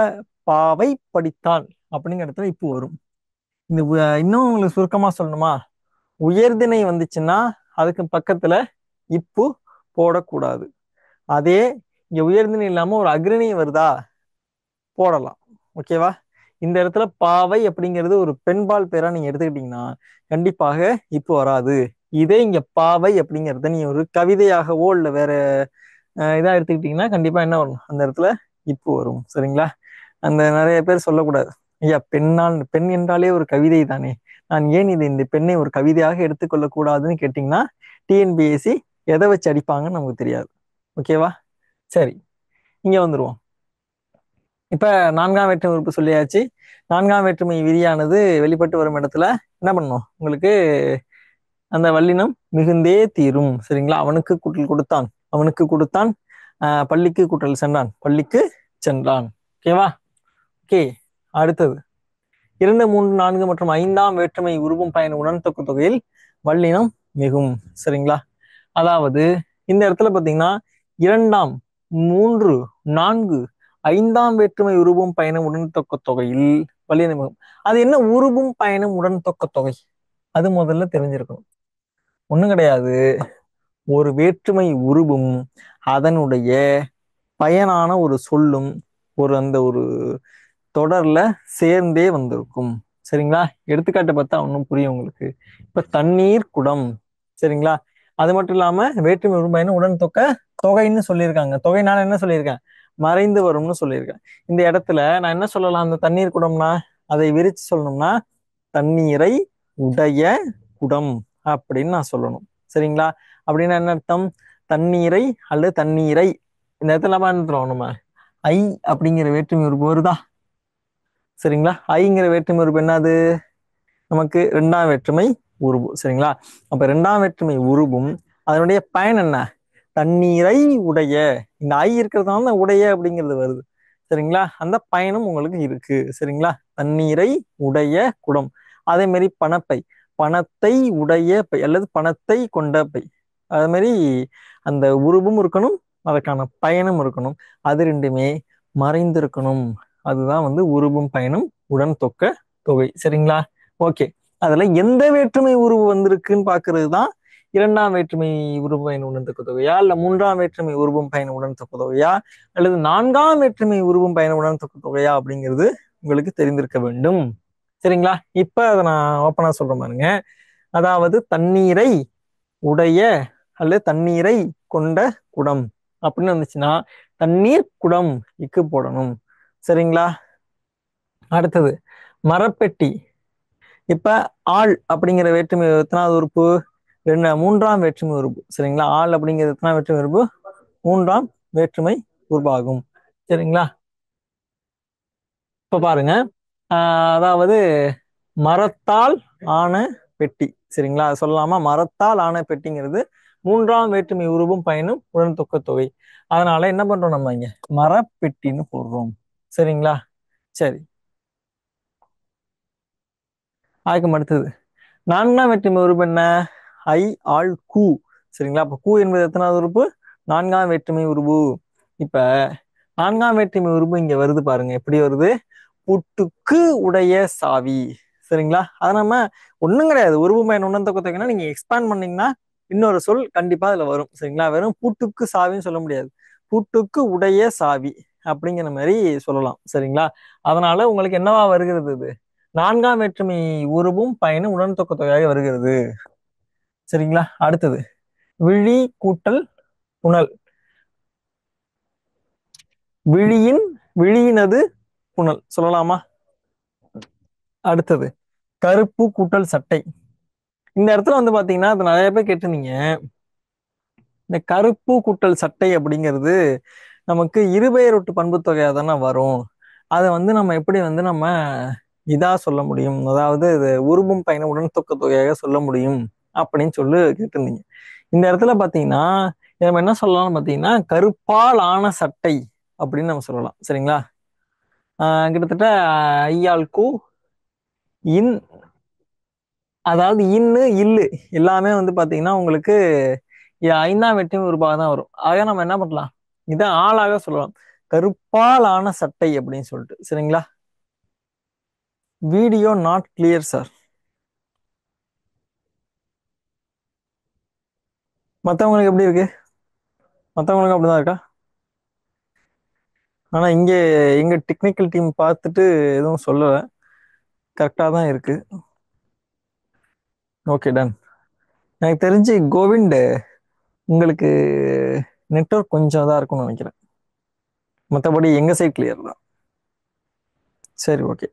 பாவை படித்தாள் அப்படிங்கிற இடத்துல இப்போ வரும். இந்த இன்னும் உங்களுக்கு சுருக்கமா சொல்லணுமா, உயர்திணை வந்துச்சுன்னா அதுக்கு பக்கத்துல இப்பு போடக்கூடாது. அதே இங்க உயர்திணை இல்லாம ஒரு அக்ரிணை வருதா, போடலாம். ஓகேவா? இந்த இடத்துல பாவை அப்படிங்கிறது ஒரு பெண்பால் பேரா நீங்க எடுத்துக்கிட்டீங்கன்னா கண்டிப்பாக இப்போ வராது. இதே இங்க பாவை அப்படிங்கறத நீங்க ஒரு கவிதையாகவோ இல்ல வேற இதா எடுத்துக்கிட்டீங்கன்னா கண்டிப்பா என்ன வரும், அந்த இடத்துல இப்போ வரும். சரிங்களா? அந்த நிறைய பேர் சொல்லக்கூடாது, ஐயா பெண்ணால் பெண் என்றாலே ஒரு கவிதை தானே, நான் ஏன் இந்த பெண்ணை ஒரு கவிதையாக எடுத்துக்கொள்ள கூடாதுன்னு கேட்டீங்கன்னா டிஎன்பிஎஸ்சி எதை வச்சு அடிப்பாங்கன்னு நமக்கு தெரியாது. ஓகேவா? சரி, இங்க வந்துருவோம். இப்ப நான்காம் வேற்றுமை உறுப்பு சொல்லியாச்சு. நான்காம் வேற்றுமை விதியானது வெளிப்பட்டு வரும் இடத்துல என்ன பண்ணும், உங்களுக்கு அந்த வல்லினம் மிகுந்தே தீரும். சரிங்களா? அவனுக்கு கூட்டல் கொடுத்தான், அவனுக்கு கொடுத்தான். பள்ளிக்கு கூட்டல் சென்றான், பள்ளிக்கு சென்றான். ஓகேவா? ஓகே. அடுத்தது 2, 3, 4 மற்றும் 5ஆம் வேற்றுமை உருவும் பயன் உடன்தொக்கு தொகையில் வல்லினம் மிகும். சரிங்களா? அதாவது இந்த இடத்துல பாத்தீங்கன்னா 2ஆம், 3, 4, 5ஆம் வேற்றுமை உருவும் பயணம் உடன்தொக்க தொகையில் வல்லினம் மிகும். அது என்ன உருவும் பயணம் உடன்தொக்க தொகை, அது முதல்ல தெரிஞ்சிருக்கணும். ஒண்ணும் கிடையாது, ஒரு வேற்றுமை உருவும் அதனுடைய பயனான ஒரு சொல்லும் ஒரு அந்த ஒரு தொடர்ல சேர்ந்தே வந்திருக்கும். சரிங்களா? எடுத்துக்காட்டு பார்த்தா ஒன்றும் புரியும் உங்களுக்கு. இப்ப தண்ணீர் குடம். சரிங்களா? அது மட்டும் இல்லாம வேற்றுமை உருமைன்னு உடன் தொக்க தொகைன்னு சொல்லியிருக்காங்க. தொகைனால என்ன சொல்லியிருக்கேன், மறைந்து வரும்னு சொல்லியிருக்கேன். இந்த இடத்துல நான் என்ன சொல்லலாம், அந்த தண்ணீர் குடம்னா அதை விரிச்சு சொல்லணும்னா தண்ணீரை உடைய குடம் அப்படின்னு நான் சொல்லணும். சரிங்களா? அப்படின்னா என்ன அர்த்தம், தண்ணீரை அல்லது தண்ணீரை. இந்த இடத்துல நம்ம ஐ அப்படிங்கிற வேற்றுமை உருவு வருதா? சரிங்களா? ஐங்கிற வேற்றுமை உருவு என்னது, நமக்கு இரண்டாம் வேற்றுமை உருவு. சரிங்களா? அப்ப இரண்டாம் வேற்றுமை உருவும் அதனுடைய பயன் என்ன, தண்ணீரை உடைய. இந்த ஐ இருக்கிறதுனால தான் உடைய அப்படிங்கிறது வருது. சரிங்களா? அந்த பயனும் உங்களுக்கு இருக்கு. சரிங்களா? தண்ணீரை உடைய குடம். அதே மாதிரி பணப்பை, பணத்தை உடைய பை அல்லது பணத்தை கொண்ட பை. அதே மாதிரி அந்த உருவும் இருக்கணும், அதற்கான பயனும் இருக்கணும். அது ரெண்டுமே மறைந்திருக்கணும். அதுதான் வந்து உருவும் பயனும் உடன் தொக்க தொகை. சரிங்களா? ஓகே. அதுல எந்த வேற்றுமை உருவு வந்திருக்குன்னு பாக்குறது தான் இரண்டாம் வேற்றுமை உருவு பயன் உடன் தொக்க தொகையா, இல்ல மூன்றாம் வேற்றுமை உருவும் பயன் உடன் தொக்க தொகையா, அல்லது நான்காம் வேற்றுமை உருவும் பயன் உடன் தொக்க தொகையா அப்படிங்கிறது உங்களுக்கு தெரிந்திருக்க வேண்டும். சரிங்களா? இப்ப அதை நான் ஓப்பனா சொல்றேன் பாருங்க. அதாவது தண்ணீரை உடைய அல்லது தண்ணீரை கொண்ட குடம் அப்படின்னு வந்துச்சுன்னா தண்ணீர் குடம் இக்கு போடணும். சரிங்களா? அடுத்தது மரப்பெட்டி. இப்ப ஆள் அப்படிங்கிற வேற்றுமை எத்தனாவது உறுப்பு, மூன்றாம் வேற்றுமை உறுப்பு. சரிங்களா? ஆள் அப்படிங்கிறது எத்தனாவது வேற்றுமை உறுப்பு, மூன்றாம் வேற்றுமை உருவாகும். சரிங்களா? இப்ப பாருங்க, அதாவது மரத்தால் ஆன பெட்டி. சரிங்களா, அது சொல்லலாமா? மரத்தால் ஆன பெட்டிங்கிறது மூன்றாம் வேற்றுமை உருவும் பயனும் உடன் தொக்க தொகை. அதனால என்ன பண்றோம் நம்ம இங்க மரப்பெட்டின்னு போடுறோம். சரிங்களா? சரி, அதுக்கு அடுத்தது நான்காம் வேற்றுமை உறுப்பு என்ன? ஐ, ஆள், கூ. சரிங்களா, அப்ப கூ என்பது எத்தனாவது உறுப்பு? நான்காம் வேற்றுமை உருபு. இப்ப நான்காம் வேற்றுமை உருபு இங்க வருது பாருங்க, எப்படி வருது? பூட்டுக்கு உடைய சாவி. சரிங்களா, அது நம்ம ஒண்ணும் கிடையாது. உருவு பயன் உணர்ந்த குத்தகைன்னா நீங்க எக்ஸ்பேண்ட் பண்ணீங்கன்னா இன்னொரு சொல் கண்டிப்பா அதுல வரும். சரிங்களா, வெறும் பூட்டுக்கு சாவின்னு சொல்ல முடியாது. பூட்டுக்கு உடைய சாவி அப்படிங்கிற மாதிரி சொல்லலாம். சரிங்களா, அதனால உங்களுக்கு என்னவா வருகிறது? இது நான்காம் வேற்றுமை உருவும் பயனும் உடன் தொக்க தொகையாக வருகிறது. சரிங்களா, அடுத்தது விழி கூட்டல் புனல். விழியின், விழியினது புனல் சொல்லலாமா? அடுத்தது கருப்பு கூட்டல் சட்டை. இந்த இடத்துல வந்து பாத்தீங்கன்னா அது நிறைய பேர் கேட்டிருந்தீங்க. இந்த கருப்பு கூட்டல் சட்டை அப்படிங்கிறது நமக்கு இருபெயரொட்டு பண்பு தொகையா தானே வரும். அதை வந்து நம்ம எப்படி வந்து நம்ம இதா சொல்ல முடியும், அதாவது இது உருபும் பயணம் உடன் தொக்க தொகையாக சொல்ல முடியும் அப்படின்னு சொல்லி கேட்டிருந்தீங்க. இந்த இடத்துல பாத்தீங்கன்னா நம்ம என்ன சொல்லலாம்னு பாத்தீங்கன்னா கருப்பால் ஆன சட்டை அப்படின்னு நம்ம சொல்லலாம். சரிங்களா, கிட்டத்தட்ட ஐயாளுக்கு இன், அதாவது இன்னு இல்லு எல்லாமே வந்து பாத்தீங்கன்னா உங்களுக்கு ஐந்தாம் வெற்றியும் ஒரு பாகம் தான் வரும். ஆக நம்ம என்ன பண்ணலாம், இதை ஆளாக சொல்லலாம், கருப்பால் ஆன சட்டை அப்படின்னு சொல்லிட்டு. சரிங்களா, வீடியோ நாட் கிளியர் சார். மத்தவங்களுக்கு எப்படி இருக்கு? மத்தவங்களுக்கு அப்படிதான் இருக்கா? ஆனா இங்க எங்க டெக்னிக்கல் டீம் பார்த்துட்டு எதுவும் சொல்லல, கரெக்டா தான் இருக்கு. Okay, done. எனக்கு தெரிஞ்சு கோவிந்த் உங்களுக்கு நெட்வொர்க் கொஞ்சம் தான் இருக்கும்னு நினைக்கிறேன். மற்றபடி எங்க சைட் கிளியர் தான். சரி, ஓகே.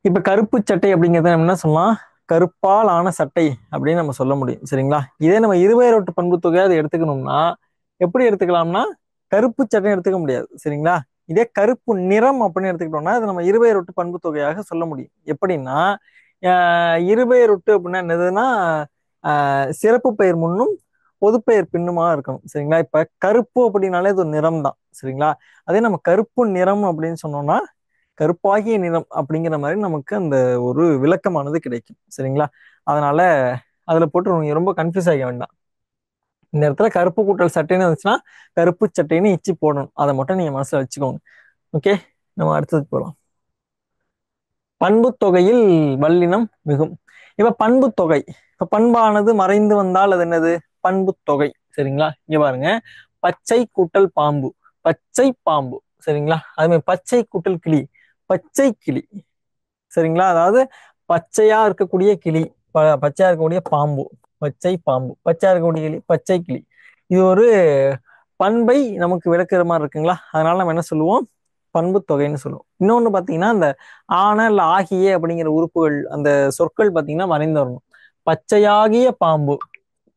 இப்ப கருப்பு சட்டை அப்படிங்கறத நம்ம என்ன சொல்லலாம், கருப்பால் ஆன சட்டை அப்படின்னு நம்ம சொல்ல முடியும். சரிங்களா, இதே நம்ம இருபெயரொட்டு பண்பு தொகையா அதை எடுத்துக்கணும்னா எப்படி எடுத்துக்கலாம்னா கருப்பு சட்டை எடுத்துக்க முடியாது. சரிங்களா, இதே கருப்பு நிறம் அப்படின்னு எடுத்துக்கிட்டோம்னா அது நம்ம இருபெயரொட்டு பண்பு தொகையாக சொல்ல முடியும். எப்படின்னா இருபெயரொட்டு அப்படின்னா என்னதுன்னா சிறப்பு பெயர் முன்னும் பொதுப்பெயர் பின்னுமா இருக்கணும். சரிங்களா, இப்ப கருப்பு அப்படின்னாலே இது ஒரு நிறம் தான். சரிங்களா, அதே நம்ம கருப்பு நிறம் அப்படின்னு சொன்னோம்னா கருப்பாகிய நிறம் அப்படிங்கிற மாதிரி நமக்கு அந்த ஒரு விளக்கமானது கிடைக்கும். சரிங்களா, அதனால அதுல போட்டு நீங்க ரொம்ப கன்ஃபியூஸ் ஆக வேண்டாம். இந்த இடத்துல கருப்பு கூட்டல் சட்டைன்னு வந்துச்சுன்னா கருப்பு சட்டைன்னு இச்சி போடணும். அதை மட்டும் நீங்க மனசுல வச்சுக்கோங்க. ஓகே, நம்ம அடுத்ததுக்கு போகலாம். பண்பு தொகையில் வல்லினம் மிகும். இப்ப பண்பு தொகை, இப்ப பண்பானது மறைந்து வந்தால் அது என்னது? பண்பு தொகை. சரிங்களா, இங்க பாருங்க, பச்சை கூட்டல் பாம்பு, பச்சை பாம்பு. சரிங்களா, அது மாதிரி பச்சை கூட்டல் கிளி, பச்சை கிளி. சரிங்களா, அதாவது பச்சையா இருக்கக்கூடிய கிளி, பச்சையா இருக்கக்கூடிய பாம்பு, பச்சை பாம்பு, பச்சையா இருக்கக்கூடிய கிளி, பச்சை கிளி. இது ஒரு பண்பை நமக்கு விளக்குற மாதிரி இருக்குங்களா, அதனால நம்ம என்ன சொல்லுவோம், பண்பு தொகைன்னு சொல்லுவோம். இன்னொன்னு பாத்தீங்கன்னா இந்த ஆன இல்ல ஆகிய அப்படிங்கிற உறுப்புகள் அந்த சொற்கள் பாத்தீங்கன்னா மறைந்து வரணும். பச்சையாகிய பாம்பு,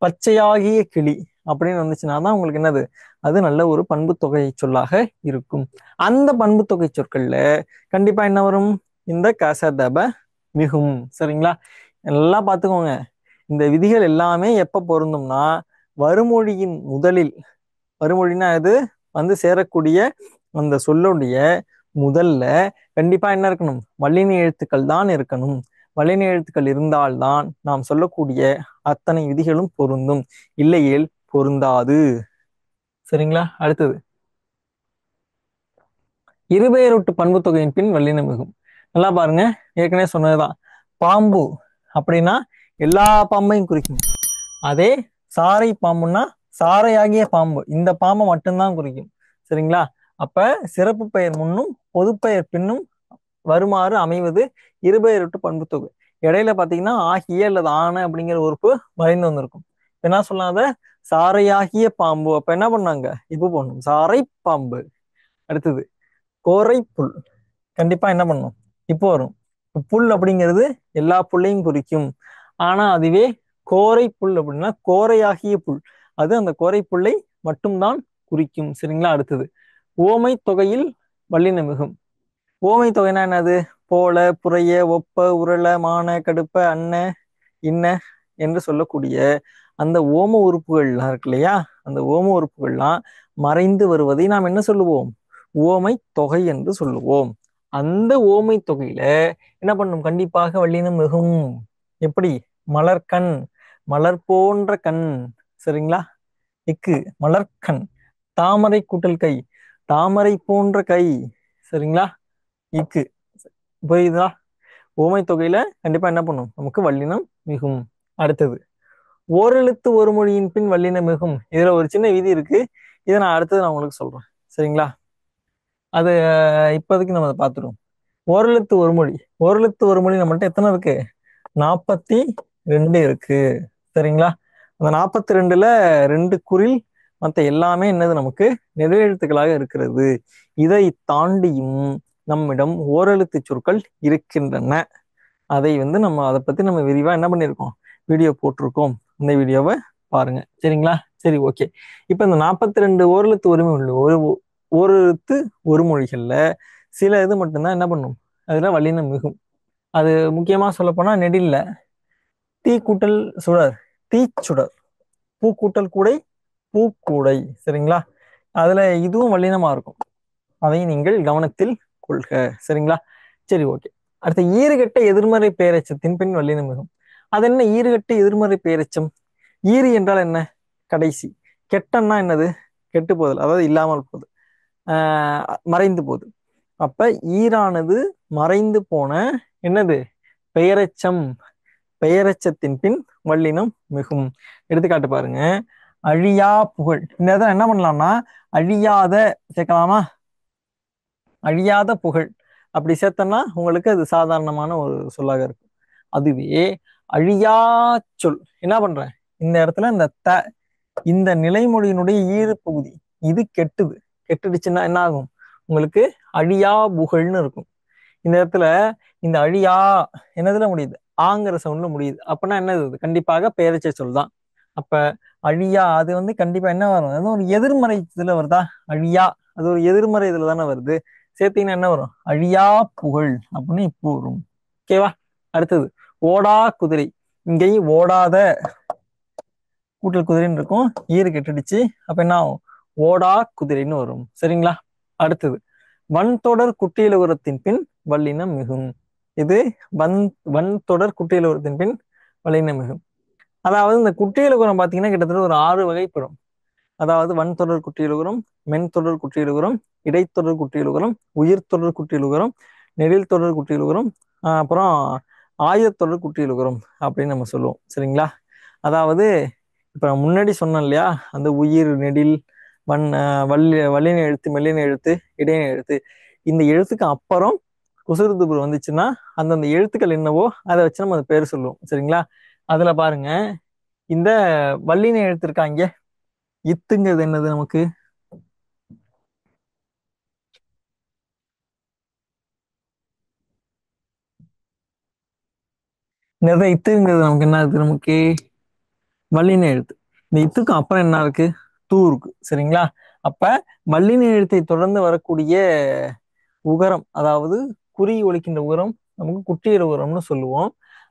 பச்சையாகிய கிளி அப்படின்னு வந்துச்சுன்னா தான் உங்களுக்கு என்னது, அது நல்ல ஒரு பண்பு தொகை சொல்லாக இருக்கும். அந்த பண்பு தொகை சொற்கள்ல கண்டிப்பா என்ன வரும், இந்த கசதப மிகும். சரிங்களா, எல்லாம் பார்த்துக்கோங்க. இந்த விதிகள் எல்லாமே எப்ப பொருந்தும்னா வறுமொழியின் முதலில், வறுமொழினா அது வந்து சேரக்கூடிய அந்த சொல்லுடைய முதல்ல கண்டிப்பா என்ன இருக்கணும், வல்லின எழுத்துக்கள் தான் இருக்கணும். வல்லின எழுத்துக்கள் இருந்தால்தான் நாம் சொல்லக்கூடிய அத்தனை விதிகளும் பொருந்தும், இல்லையேல் பொருந்தாது. சரிங்களா, அடுத்தது இருபெயரொட்டு பண்பு தொகையின் பின் வல்லினம் மிகும். நல்லா பாருங்க, ஏற்கனவே சொன்னதுதான். பாம்பு அப்படின்னா எல்லா பாம்பையும் குறிக்கும். அதே சாரை பாம்புன்னா சாரையாகிய பாம்பு, இந்த பாம்பை மட்டும்தான் குறிக்கும். சரிங்களா, அப்ப சிறப்பு பெயர் முன்னும் பொதுப்பெயர் பின்னும் வருமாறு அமைவது இருபெயரொட்டு பண்பு தொகை. இடையில பாத்தீங்கன்னா ஆகிய அல்லது ஆன அப்படிங்கிற உறுப்பு மறைந்து வந்திருக்கும். என்ன சொல்லாத சாரையாகிய பாம்பு, அப்ப என்ன பண்ணாங்க, இப்ப போடணும் சாரை பாம்பு. அடுத்தது கோரை புல், கண்டிப்பா என்ன பண்ணும், இப்போ வரும். புல் அப்படிங்கிறது எல்லா புல்லையும் குறிக்கும். ஆனா அதுவே கோரை புல் அப்படின்னா கோரையாகிய புல், அது அந்த கோரை புல்லை மட்டும்தான் குறிக்கும். சரிங்களா, அடுத்தது ஓமை தொகையில் வல்லினம் மிகும். ஓமை தொகைனா என்னது? போல, புறைய, ஒப்ப, உருள, மான, கடுப்ப, அன்ன, இன்ன என்று சொல்லக்கூடிய அந்த ஓம உறுப்புகள்லாம் இருக்கு இல்லையா? அந்த ஓம உறுப்புகள்லாம் மறைந்து வருவதை நாம் என்ன சொல்லுவோம்? ஓமை தொகை என்று சொல்லுவோம். அந்த ஓமை தொகையில என்ன பண்ணும்? கண்டிப்பாக வல்லினம் மிகும். எப்படி? மலர்கண், மலர் போன்ற கண். சரிங்களா? இக்கு மலர்கண். தாமரை கூட்டல் கை, தாமரை போன்ற கை. சரிங்களா? இக்கு. புரியுதா? ஓமை தொகையில கண்டிப்பா என்ன பண்ணும்? நமக்கு வல்லினம் மிகும். அடுத்தது, ஓரெழுத்து ஒரு மொழியின் பின் வல்லினம் மிகும். இதுல ஒரு சின்ன விதி இருக்கு. இதை நான் அடுத்தது நான் உங்களுக்கு சொல்றேன். சரிங்களா? அது இப்போதைக்கு நம்ம அதை பார்த்துருவோம். ஓரெழுத்து ஒரு மொழி. ஓரெழுத்து ஒரு மொழி நம்மள்ட்ட எத்தனை இருக்கு? 42 இருக்கு. சரிங்களா? அந்த 42ல 2 குறில், மற்ற எல்லாமே என்னது? நமக்கு நெடுவெழுத்துக்களாக இருக்கிறது. இதை தாண்டியும் நம்மிடம் ஓரெழுத்து சொற்கள் இருக்கின்றன. அதை வந்து நம்ம அதை பத்தி நம்ம விரிவா என்ன பண்ணியிருக்கோம்? வீடியோ போட்டிருக்கோம். இந்த வீடியோவை பாருங்க. சரிங்களா? சரி, ஓகே. இப்ப இந்த 42 ஓரெழுத்து ஒருமை உள்ள ஓரெழுத்து ஒரு மொழிகள்ல சில இது மட்டும்தான் என்ன பண்ணும்? அதுல வல்லினம் மிகும். அது முக்கியமா சொல்ல போனா நெடில்ல தீ கூட்டல் சுடர், தீச்சுடர். பூ கூட்டல் கூடை, பூக்கூடை. சரிங்களா? அதுல இதுவும் வல்லினமா இருக்கும். அதை நீங்கள் கவனத்தில் கொள்க. சரிங்களா? சரி, ஓகே. அடுத்த, ஈறுகெட்ட எதிர்மறை பெயரெச்சத்தின் பின் வல்லினம் மிகும். அது என்ன ஈறுகெட்ட எதிர்மறை பெயரெச்சம்? ஈறு என்றால் என்ன? கடைசி. கெட்டன்னா என்னது? கெட்டு போதல், அதாவது இல்லாமல் போகுது, மறைந்து போகுது. அப்ப ஈரானது மறைந்து போன என்னது? பெயரெச்சம். பெயரெச்சத்தின் பின் வல்லினம் மிகும். எடுத்துக்காட்டு பாருங்க. அழியா புகழ். இந்த இடத்துல என்ன பண்ணலாம்னா அழியாத சேர்க்கலாமா? அழியாத புகழ் அப்படி சேர்த்தோம்னா உங்களுக்கு அது சாதாரணமான ஒரு சொல்லாக இருக்கும். அதுவே அழியா சொல் என்ன பண்றேன்? இந்த இடத்துல இந்த இந்த நிலைமொழியினுடைய ஈறு பகுதி இது கெட்டுது. கெட்டுடுச்சுன்னா என்ன ஆகும்? உங்களுக்கு அழியா புகழ்னு இருக்கும். இந்த இடத்துல இந்த அழியா என்னதுல முடியுது? ஆங்கிற சவுண்ட்ல முடியுது. அப்பனா என்னது? கண்டிப்பாக பெயரெச்ச சொல் தான். அப்ப அழியா அது வந்து கண்டிப்பா என்ன வரும்? அது ஒரு எதிர்மறை இதுல வருதா? அழியா அது ஒரு எதிர்மறை இதுல தானே வருது. சேர்த்தீங்கன்னா என்ன வரும்? அழியா புகழ் அப்படின்னு இப்போ வரும். ஓகேவா? அடுத்தது, ஓடா குதிரை. இங்கேயும் ஓடாத கூட்டல் குதிரைன்னு இருக்கும். ஈறு கெட்டுடுச்சு. அப்ப என்ன ஆகும்? ஓடா குதிரைன்னு வரும். சரிங்களா? அடுத்தது, வன்தொடர் குற்றியலுகரத்தின் பின் வல்லினம் மிகும். இது வன்தொடர் குற்றியலுகரத்தின் பின் வல்லினம் மிகும். அதாவது இந்த குற்றியலுகரம் பாத்தீங்கன்னா கிட்டத்தட்ட ஒரு 6 வகைப்படும். அதாவது வன்தொடர் குற்றியலுகரம், மென்தொடர் குற்றியலுகரம், இடைத்தொடர் குற்றியலுகரம், உயிர்த்தொடர் குற்றியலுகரம், நெடில் தொடர் குற்றியலுகரம், அப்புறம் ஆயுதத்தொடர் குற்றியலுகரம் அப்படின்னு நம்ம சொல்லுவோம். சரிங்களா? அதாவது இப்ப நான் முன்னாடி சொன்னேன் இல்லையா? அந்த உயிர், நெடில், வல்லின எழுத்து, மெல்லின எழுத்து, இடையின எழுத்து. இந்த எழுத்துக்கு அப்புறம் குசுறுதுபுரு வந்துச்சுன்னா அந்தந்த எழுத்துக்கள் என்னவோ அதை வச்சு நம்ம அந்த பேர் சொல்லுவோம். சரிங்களா? அதுல பாருங்க, இந்த வல்லின எழுத்து இருக்கா இங்க, இத்துங்கிறது என்னது நமக்கு? இந்த இத்துங்கிறது நமக்கு என்ன இருக்கு? நமக்கு வல்லின எழுத்து. இந்த இத்துக்கும் அப்புறம் என்ன இருக்கு? தூ இருக்கு. சரிங்களா? அப்ப வல்லின எழுத்தை தொடர்ந்து வரக்கூடிய உகரம், அதாவது குறி ஒலிக்கின்ற உகரம் நமக்கு குற்றியல் உகரம்னு சொல்லுவோம்.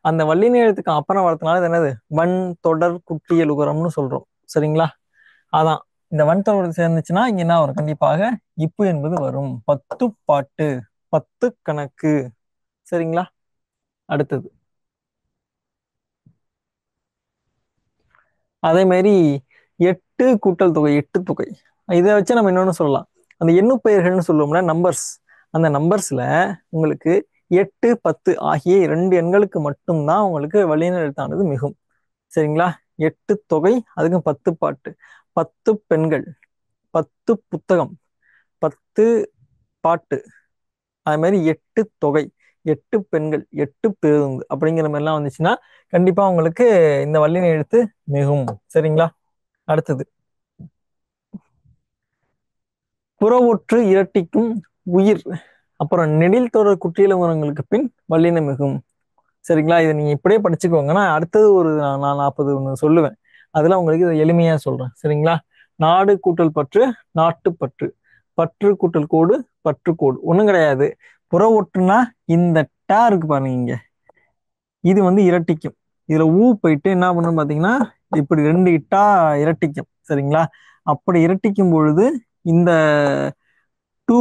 அந்த வல்லின எழுத்துக்கு அப்புறம் வரதுனால இது என்னது? வன் தொடர் குற்றியல் உகரம்னு சொல்றோம். சரிங்களா? அதான் இந்த வன் தொடர் சேர்ந்துச்சுன்னா இங்க என்ன வரும்? கண்டிப்பாக இப்பு என்பது வரும். 10 பாட்டு, 10 கணக்கு. சரிங்களா? அடுத்தது, அதே மாதிரி 8 கூட்டல் தொகை, 8 தொகை. இதை வச்சு நம்ம இன்னொன்னு சொல்லலாம். அந்த எண்ணு பெயர்கள்னு சொல்லுவோம்ல, நம்பர்ஸ். அந்த நம்பர்ஸ்ல உங்களுக்கு 8, 10 ஆகிய 2 எண்களுக்கு மட்டும்தான் உங்களுக்கு வல்லின எழுத்தானது மிகும். சரிங்களா? 8 தொகை, அதுக்கு 10 பாட்டு, 10 பெண்கள், 10 புத்தகம், 10 பாட்டு, அது மாதிரி 8 தொகை, 8 பெண்கள், 8 பேருந்து அப்படிங்கிற மாதிரிலாம் வந்துச்சுன்னா கண்டிப்பா உங்களுக்கு இந்த வல்லின எழுத்து மிகும். சரிங்களா? அடுத்தது, புறவொற்று இரட்டிக்கும் உயிர், அப்புறம் நெடில் தொடர் குற்றியலுகரங்களுக்கு பின் வல்லினம் மிகும். சரிங்களா? இதை நீங்க இப்படியே படிச்சுக்கோங்க. நான் அடுத்தது ஒரு நான் 40 ஒன்று சொல்லுவேன். அதெல்லாம் உங்களுக்கு இதை எளிமையா சொல்றேன். சரிங்களா? நாடு கூட்டல் பற்று, நாட்டுப்பற்று, பற்று கூட்டல் கோடு, பற்றுக்கோடு. ஒண்ணும் கிடையாது. புற ஒற்றுனா இந்த டா இருக்கு பாருங்க இங்க, இது வந்து இரட்டிக்கும். இதுல ஊ போயிட்டு என்ன பண்ணும் பாத்தீங்கன்னா இப்படி ரெண்டு இட்டா இரட்டிக்கும். சரிங்களா? அப்படி இரட்டிக்கும் பொழுது இந்த டூ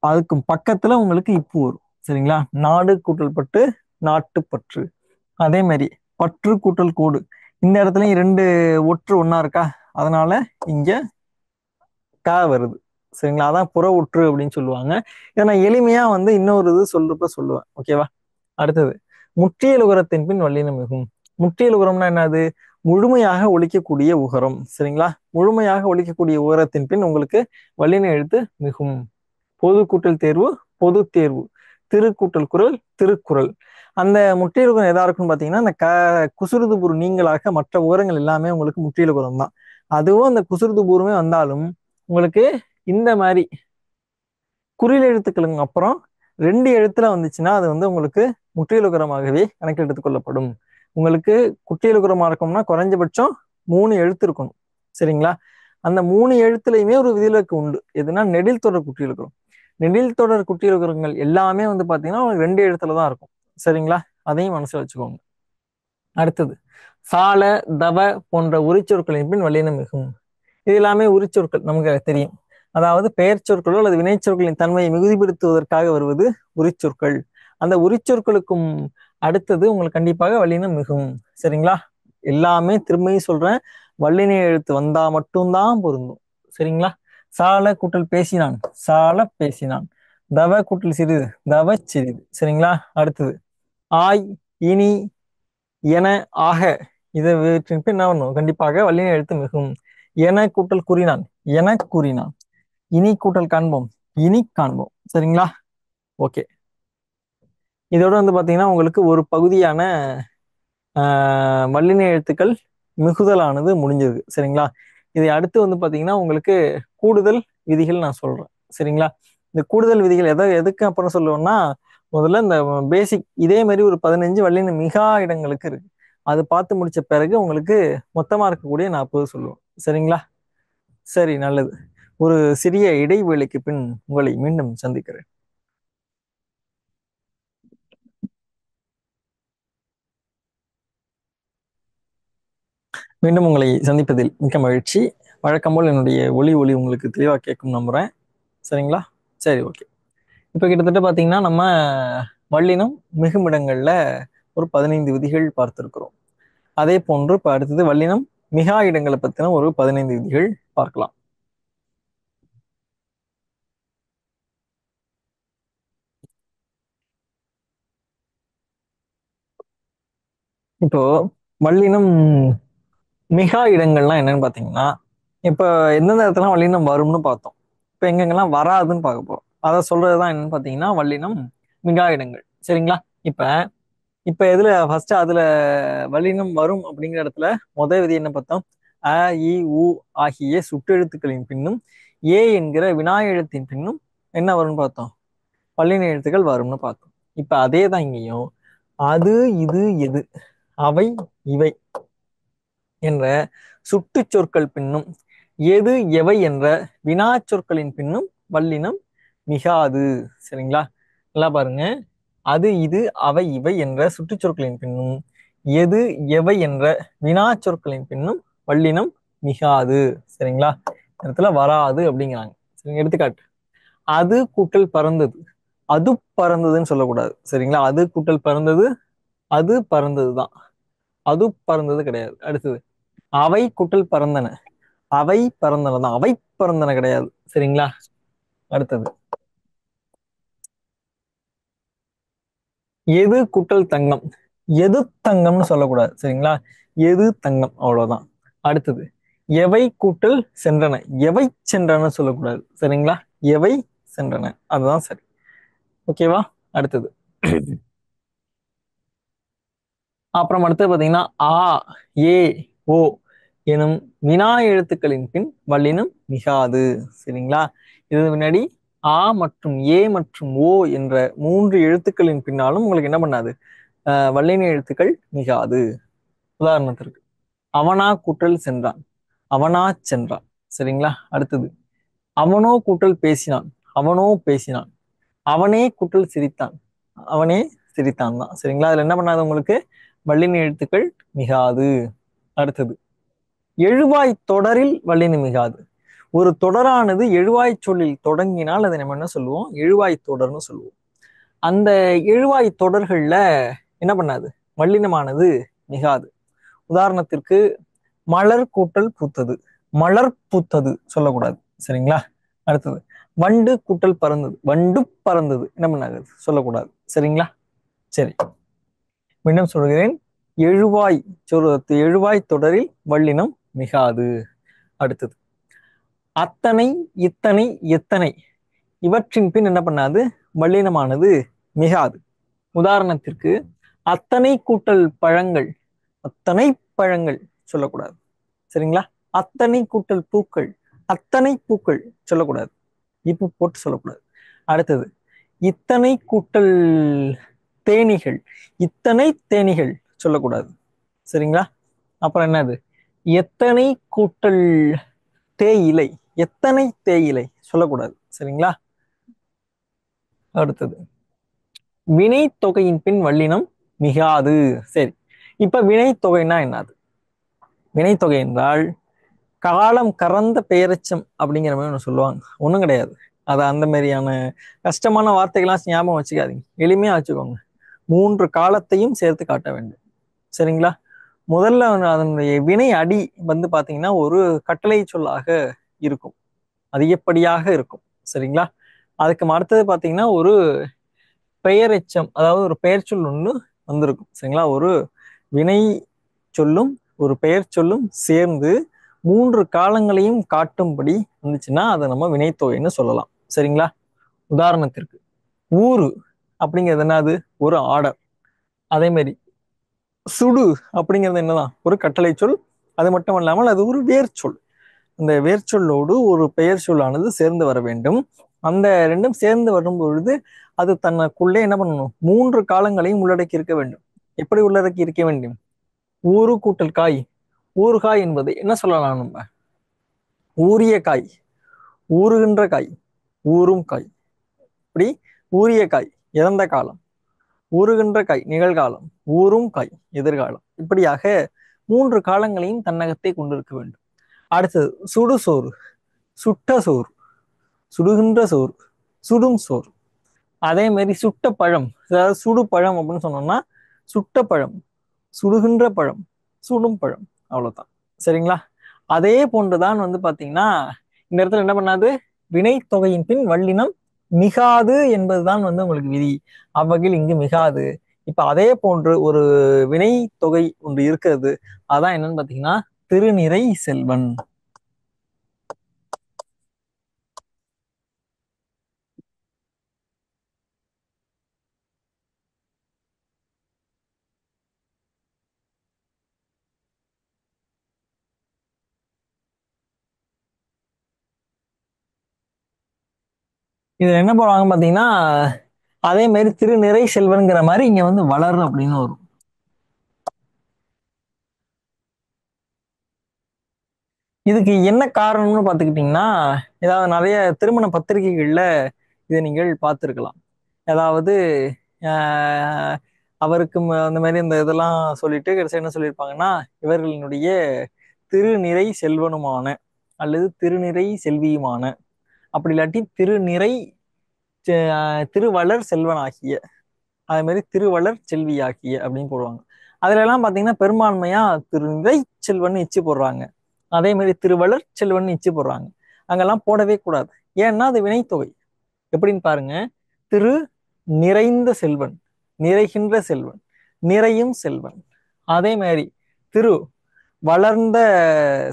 அதுக்கு பக்கத்துல உங்களுக்கு இப்பு வரும். சரிங்களா? நாடு கூட்டல் பட்டு, நாட்டுப்பற்று. அதே மாதிரி பற்று கூட்டல் கோடு, இந்த இடத்துலயும் ரெண்டு ஒற்று ஒண்ணா இருக்கா, அதனால இங்க க வருது. சரிங்களா? அதான் புற ஒற்று அப்படின்னு சொல்லுவாங்க. இதை நான் எளிமையா வந்து இன்னொரு இது சொல்றப்ப சொல்லுவேன். ஓகேவா? அடுத்தது முற்றியல் உகரத்தின் பின் வல்லினம் மிகும். முற்றியல் உகரம்னா என்னது? முழுமையாக ஒலிக்கக்கூடிய உகரம். சரிங்களா? முழுமையாக ஒலிக்கக்கூடிய உகரத்தின் பின் உங்களுக்கு வல்லின எழுத்து மிகும். பொது கூட்டல் தேர்வு, பொது தேர்வு. திருக்கூட்டல் குரல், திருக்குறள். அந்த முற்றியல் உகரம் எதா இருக்குன்னு பாத்தீங்கன்னா, அந்த குசுறுது புரு நீங்களாக மற்ற உகரங்கள் எல்லாமே உங்களுக்கு முற்றியல் உகரம் தான். அதுவும் அந்த குசுறுது பூருமே வந்தாலும் உங்களுக்கு இந்த மாதிரி குறில் எழுத்துக்களுக்கு அப்புறம் ரெண்டு எழுத்துல வந்துச்சுன்னா அது வந்து உங்களுக்கு முற்றியலுகரமாகவே கணக்கில் எடுத்துக் கொள்ளப்படும். உங்களுக்கு குற்றியலுகரமா இருக்கும்னா குறைஞ்சபட்சம் 3 எழுத்து இருக்கணும். சரிங்களா? அந்த 3 எழுத்துலையுமே ஒரு விதிவிலக்கு உண்டு. எதுனா நெடில் தொடர் குற்றியலுகரம். நெடில் தொடர் குற்றியலுகரங்கள் எல்லாமே வந்து பாத்தீங்கன்னா உங்களுக்கு 2 எழுத்துல தான் இருக்கும். சரிங்களா? அதையும் மனசுல வச்சுக்கோங்க. அடுத்தது சால, தவ போன்ற உரிச்சொற்களின் பின் வல்லினம் மிகும். இது எல்லாமே உரிச்சொற்கள், நமக்கு தெரியும். அதாவது பெயர் சொற்களோ அல்லது வினைச்சொற்களின் தன்மையை மிகுதிப்படுத்துவதற்காக வருவது உரிச்சொற்கள். அந்த உரிச்சொற்களுக்கும் அடுத்தது உங்களுக்கு கண்டிப்பாக வல்லினம் மிகும். சரிங்களா? எல்லாமே திரும்பியும் சொல்றேன், வல்லின எழுத்து வந்தா மட்டும்தான் பொருந்தும். சரிங்களா? சால கூட்டல் பேசினான், சால பேசினான். தவ கூட்டல் சிறிது, தவ சிறிது. சரிங்களா? அடுத்தது ஆய், இனி, என, ஆக. இதை பின் என்ன பண்ணும்? கண்டிப்பாக வல்லின எழுத்து மிகும். என கூட்டல் கூறினான், என கூறினான். இனி கூட்டல் காண்போம், இனி காண்போம். சரிங்களா? ஓகே. இதோட வந்து பாத்தீங்கன்னா உங்களுக்கு ஒரு பகுதியான வல்லின எழுத்துக்கள் மிகுதலானது முடிஞ்சது. சரிங்களா? இதை அடுத்து வந்து பாத்தீங்கன்னா உங்களுக்கு கூடுதல் விதிகள் நான் சொல்றேன். சரிங்களா? இந்த கூடுதல் விதிகள் எதுக்கு அப்புறம் சொல்லுவோம்னா, முதல்ல இந்த பேசிக் இதே மாதிரி ஒரு 15 வல்லின மிகா இடங்களுக்கு இருக்கு. அது பார்த்து முடிச்ச பிறகு உங்களுக்கு மொத்தமா இருக்கக்கூடிய 40 சொல்லுவோம். சரிங்களா? சரி, நல்லது. ஒரு சிறிய இடைவேளைக்கு பின் உங்களை மீண்டும் சந்திக்கிறேன். மீண்டும் உங்களை சந்திப்பதில் மிக்க மகிழ்ச்சி. வழக்கம் போல் என்னுடைய ஒலி உங்களுக்கு தெளிவாக கேட்கும் நம்புறேன். சரிங்களா? சரி, ஓகே. இப்போ கிட்டத்தட்ட பார்த்தீங்கன்னா நம்ம வல்லினம் மிகுமிடங்கள்ல ஒரு 15 விதிகள் பார்த்திருக்கிறோம். அதே போன்று இப்போ அடுத்தது வல்லினம் மிகா இடங்களை பத்தின ஒரு 15 விதிகள் பார்க்கலாம். இப்போ வல்லினம் மிகா இடங்கள்லாம் என்னன்னு பார்த்தீங்கன்னா, இப்போ எந்தெந்த இடத்துல வல்லினம் வரும்னு பார்த்தோம். இப்போ எங்கெங்கெல்லாம் வராதுன்னு பார்க்க போறோம். அதை சொல்றதுதான் என்னன்னு பார்த்தீங்கன்னா வல்லினம் மிகா இடங்கள். சரிங்களா? இப்ப இப்ப எதுல ஃபர்ஸ்ட் அதுல வல்லினம் வரும் அப்படிங்கிற இடத்துல முதல் விதி என்ன பார்த்தோம்? அ, இ, உ ஆகிய சுட்டெழுத்துக்களின் பின்னும் ஏ என்கிற வினா எழுத்தின் பின்னும் என்ன வரும்னு பார்த்தோம்? வல்லின எழுத்துக்கள் வரும்னு பார்த்தோம். இப்ப அதே தான் இங்கேயும் அது, இது, எது, அவை, இவை என்ற சுட்டு சொற்கள் பின்னும் எது, எவை என்ற வினா சொற்களின் பின்னும் வல்லினம் மிகாது. சரிங்களா? நல்லா பாருங்க. அது, இது, அவை, இவை என்ற சுற்றுச்சொற்களின் பின்னும் எது, எவை என்ற வினா சொற்களின் பின்னும் வல்லினம் மிகாது. சரிங்களா? இடத்துல வராது அப்படிங்கிறாங்க. சரிங்க, எடுத்துக்காட்டு. அது கூட்டல் பறந்தது, அது பறந்ததுன்னு சொல்லக்கூடாது. சரிங்களா? அது கூட்டல் பறந்தது, அது பறந்தது தான். அது பறந்தது கிடையாது. அடுத்தது அவை கூட்டல் பறந்தன, அவை பறந்தன தான். அவை பறந்தன கிடையாது. சரிங்களா? அடுத்தது எது கூட்டல் தங்கம், எது தங்கம்னு சொல்லக்கூடாது. சரிங்களா? எது தங்கம், அவ்வளவுதான். அடுத்தது எவை கூட்டல் சென்றன, எவை சென்றன சொல்லக்கூடாது. சரிங்களா? எவை சென்றன, அதுதான் சரி. ஓகேவா? அடுத்தது அப்புறம் அடுத்து பாத்தீங்கன்னா ஆ, ஏ, ஓ எனும் வினா எழுத்துக்களின் பின் வல்லினம் மிகாது. சரிங்களா? இது முன்னாடி ஆ மற்றும் ஏ மற்றும் ஓ என்ற 3 எழுத்துக்களின் பின்னாலும் உங்களுக்கு என்ன பண்ணாது? வல்லின எழுத்துக்கள் மிகாது. உதாரணத்திற்கு அவனா கூட்டல் சென்றான், அவனா சென்றான். சரிங்களா? அடுத்தது அவனோ கூட்டல் பேசினான், அவனோ பேசினான். அவனே கூட்டல் சிரித்தான். அவனே சிரித்தான் தான். சரிங்களா? அதுல என்ன பண்ணாது உங்களுக்கு? வல்லின எழுத்துக்கள் மிகாது. அடுத்தது எழுவாய் தொடரில் வல்லினம் மிகாது. ஒரு தொடரானது எழுவாய் சொல்லில் தொடங்கினால் அதை நம்ம என்ன சொல்லுவோம்? எழுவாய் தொடர்னு சொல்லுவோம். அந்த எழுவாய் தொடர்கள்ல என்ன பண்ணாது? வல்லினமானது மிகாது. உதாரணத்திற்கு மலர் கூட்டல் பூத்தது, மலர் பூத்தது சொல்லக்கூடாது. சரிங்களா? அடுத்தது வண்டு கூட்டல் பறந்தது, வண்டு பறந்தது என்ன பண்ணாது? சொல்லக்கூடாது. சரிங்களா? சரி, மீண்டும் சொல்கிறேன். எழுவாய் எழுவாய் தொடரில் வல்லினம் மிகாது. அடுத்தது அத்தனை, இத்தனை, எத்தனை இவற்றின் பின் என்ன பண்ணாது? வல்லினமானது மிகாது. உதாரணத்திற்கு அத்தனை கூட்டல் பழங்கள், அத்தனை பழங்கள் சொல்லக்கூடாது. சரிங்களா? அத்தனை கூட்டல் பூக்கள், அத்தனை பூக்கள் சொல்லக்கூடாது. இப்பு போட்டு சொல்லக்கூடாது. அடுத்தது இத்தனை கூட்டல் தேனீகள், இத்தனை தேனீகள் சொல்லக்கூடாது. சரிங்களா? அப்புறம் என்னது? எத்தனை கூட்டல் தேயிலை, எத்தனை தேயிலை சொல்லக்கூடாது. சரிங்களா? அடுத்தது வினை தொகையின் பின் வல்லினம் மிகாது. சரி, இப்ப வினை தொகைன்னா என்னது? வினை தொகை என்றால் காலம் கறந்த பெயரெச்சம் அப்படிங்கிற மாதிரி ஒன்று சொல்லுவாங்க. ஒன்றும் கிடையாது. அது அந்த மாதிரியான கஷ்டமான வார்த்தைகள்லாம் ஞாபகம் வச்சுக்காதீங்க, எளிமையா வச்சுக்கோங்க. 3 காலத்தையும் சேர்த்து காட்ட வேண்டும். சரிங்களா? முதல்ல அதனுடைய வினை அடி வந்து பாத்தீங்கன்னா ஒரு கட்டளை சொல்லாக இருக்கும், அதிகப்படியாக இருக்கும். சரிங்களா? அதுக்கு அடுத்தது பாத்தீங்கன்னா ஒரு பெயரெச்சம், அதாவது ஒரு பெயர் சொல் ஒன்று வந்திருக்கும். சரிங்களா? ஒரு வினை சொல்லும் ஒரு பெயர் சொல்லும் சேர்ந்து 3 காலங்களையும் காட்டும்படி இருந்துச்சுன்னா அதை நம்ம வினைத்தொகைன்னு சொல்லலாம். சரிங்களா? உதாரணத்திற்கு ஊரு அப்படிங்கிறது என்னது? ஒரு ஆர்டர். அதே மாதிரி சுடு அப்படிங்கிறது என்னதான்? ஒரு கட்டளை சொல். அது மட்டும் இல்லாமல் அது ஒரு வேர் சொல். அந்த வேர் சொல்லோடு ஒரு பெயர் சொல்லானது சேர்ந்து வர வேண்டும். அந்த ரெண்டும் சேர்ந்து வரும் பொழுது அது தனக்குள்ளே என்ன பண்ணணும்? 3 காலங்களையும் உள்ளடக்கி இருக்க வேண்டும். எப்படி உள்ளடக்கி இருக்க வேண்டும்? ஊரு கூட்டல் காய், ஊறுகாய் என்பது என்ன சொல்லலாம் நம்ம? ஊறிய காய், ஊறுகின்ற காய், ஊறும் காய். இப்படி ஊறிய காய் இறந்த காலம், ஊறுகின்ற காய் நிகழ்காலம், ஊறும் காய் எதிர்காலம். இப்படியாக 3 காலங்களையும் தன்னகத்தை கொண்டிருக்க வேண்டும். அடுத்தது சுடு சோறு, சுட்ட சோறு, சுடுகின்ற சோறு, சுடும் சோறு. அதே மாதிரி சுட்ட பழம், அதாவது சுடு பழம் அப்படின்னு சொன்னோம்னா சுட்ட பழம், சுடுகின்ற பழம், சுடும் பழம். அவ்வளவுதான். சரிங்களா? அதே போன்றுதான் வந்து பாத்தீங்கன்னா இந்த இடத்துல என்ன பண்ணாது? வினை தொகையின் பின் வல்லினம் மிகாது என்பதுதான் வந்து உங்களுக்கு விதி. அவ்வகையில் இங்கு மிகாது. இப்ப அதே போன்று ஒரு வினை தொகை ஒன்று இருக்கிறது. அதான் என்னன்னு பாத்தீங்கன்னா திருநிறை செல்வன். இதுல என்ன பண்ணுவாங்க பாத்தீங்கன்னா அதே மாதிரி திருநிறை செல்வன்கிற மாதிரி இங்க வந்து வளர் அப்படின்னு வரும். இதுக்கு என்ன காரணம்னு பாத்துக்கிட்டீங்கன்னா ஏதாவது நிறைய திருமண பத்திரிகைகள்ல இதை நீங்கள் பார்த்திருக்கலாம். அதாவது ஆஹ் அவருக்கு அந்த மாதிரி இந்த இதெல்லாம் சொல்லிட்டு கடைசி என்ன சொல்லியிருப்பாங்கன்னா இவர்களினுடைய திருநிறை செல்வனுமான அல்லது திருநிறை செல்வியுமான, அப்படி இல்லாட்டி திருநிறை திருவளர் செல்வனாகிய, அதே மாதிரி திருவளர் செல்வியாகிய அப்படின்னு போடுவாங்க. அதுல எல்லாம் பாத்தீங்கன்னா பெரும்பான்மையா திருநிறை செல்வன் இச்சு போடுறாங்க. அதே மாதிரி திருவளர் செல்வன் இச்சு போடுறாங்க. அங்கெல்லாம் போடவே கூடாது. ஏன்னா அது வினைத்தொகை. எப்படின்னு பாருங்க. திரு நிறைந்த செல்வன், நிறைகின்ற செல்வன், நிறையும் செல்வன். அதே மாதிரி திரு வளர்ந்த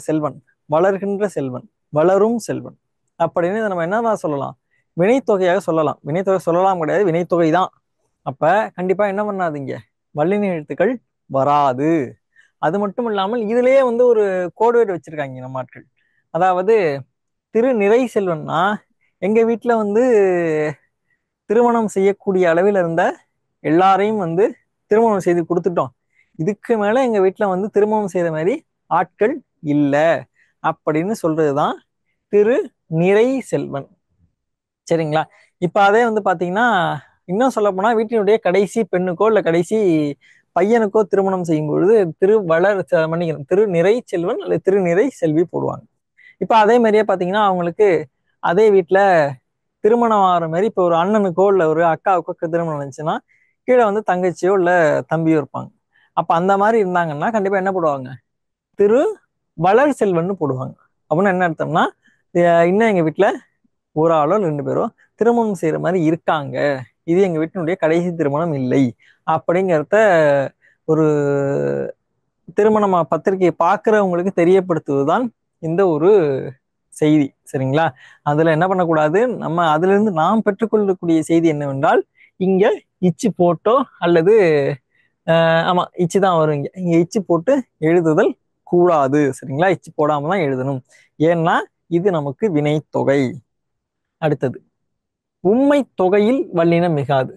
செல்வன், வளர்கின்ற செல்வன், வளரும் செல்வன். அப்படின்னு இதை நம்ம என்னதான் சொல்லலாம்? வினைத்தொகையாக சொல்லலாம். வினைத்தொகை சொல்லலாம் கிடையாது, வினைத்தொகை தான். அப்ப கண்டிப்பா என்ன பண்ணாதீங்க? வல்லின எழுத்துக்கள் வராது. அது மட்டும் இல்லாமல் இதுலயே வந்து ஒரு கோட்வேர்டு வச்சிருக்காங்க நம்ம ஆட்கள். அதாவது திரு நிறை செல்வன்னா எங்க வீட்டுல வந்து திருமணம் செய்யக்கூடிய அளவில் இருந்த எல்லாரையும் வந்து திருமணம் செய்து கொடுத்துட்டோம். இதுக்கு மேல எங்க வீட்டுல வந்து திருமணம் செய்த மாதிரி ஆட்கள் இல்ல அப்படின்னு சொல்றதுதான் திரு நிறை செல்வன். சரிங்களா? இப்ப அதே வந்து பாத்தீங்கன்னா இன்னும் சொல்ல போனா வீட்டினுடைய கடைசி பெண்ணுக்கோ இல்ல கடைசி பையனுக்கோ திருமணம் செய்யும் பொழுது மன்னிக்கணும், திருநிறை செல்வன் அல்லது திருநிறை செல்வி போடுவாங்க. இப்ப அதே மாதிரியே பாத்தீங்கன்னா அவங்களுக்கு அதே வீட்டுல திருமணம் ஆகிற மாதிரி இப்ப ஒரு அண்ணனுக்கோ இல்ல ஒரு அக்காவுக்கோ திருமணம் இருந்துச்சுன்னா கீழே வந்து தங்கச்சியோ இல்ல தம்பியோ இருப்பாங்க. அப்ப அந்த மாதிரி இருந்தாங்கன்னா கண்டிப்பா என்ன போடுவாங்க, திரு வளர் செல்வன்னு போடுவாங்க. அப்படின்னு என்ன அர்த்தம்னா இன்னும் எங்க வீட்டுல ஒரு ஆளோ ரெண்டு பேரோ திருமணம் செய்யற மாதிரி இருக்காங்க, இது எங்க வீட்டினுடைய கடைசி திருமணம் இல்லை அப்படிங்கிறத ஒரு திருமண பத்திரிகையை பார்க்கிறவங்களுக்கு தெரியப்படுத்துவதுதான் இந்த ஒரு செய்தி. சரிங்களா? அதுல என்ன பண்ணக்கூடாது, நம்ம அதுல இருந்து நாம் பெற்றுக்கொள்ளக்கூடிய செய்தி என்னவென்றால், இங்க இச்சு போட்டோ அல்லது ஆமா இச்சு தான் வரும். இங்க இங்க இச்சு போட்டு எழுதுதல் கூடாது. சரிங்களா? இச்சு போடாம தான் எழுதணும். ஏன்னா இது நமக்கு வினைத்தொகை. அடுத்தது உண்மை தொகையில் வல்லினம் மிகாது.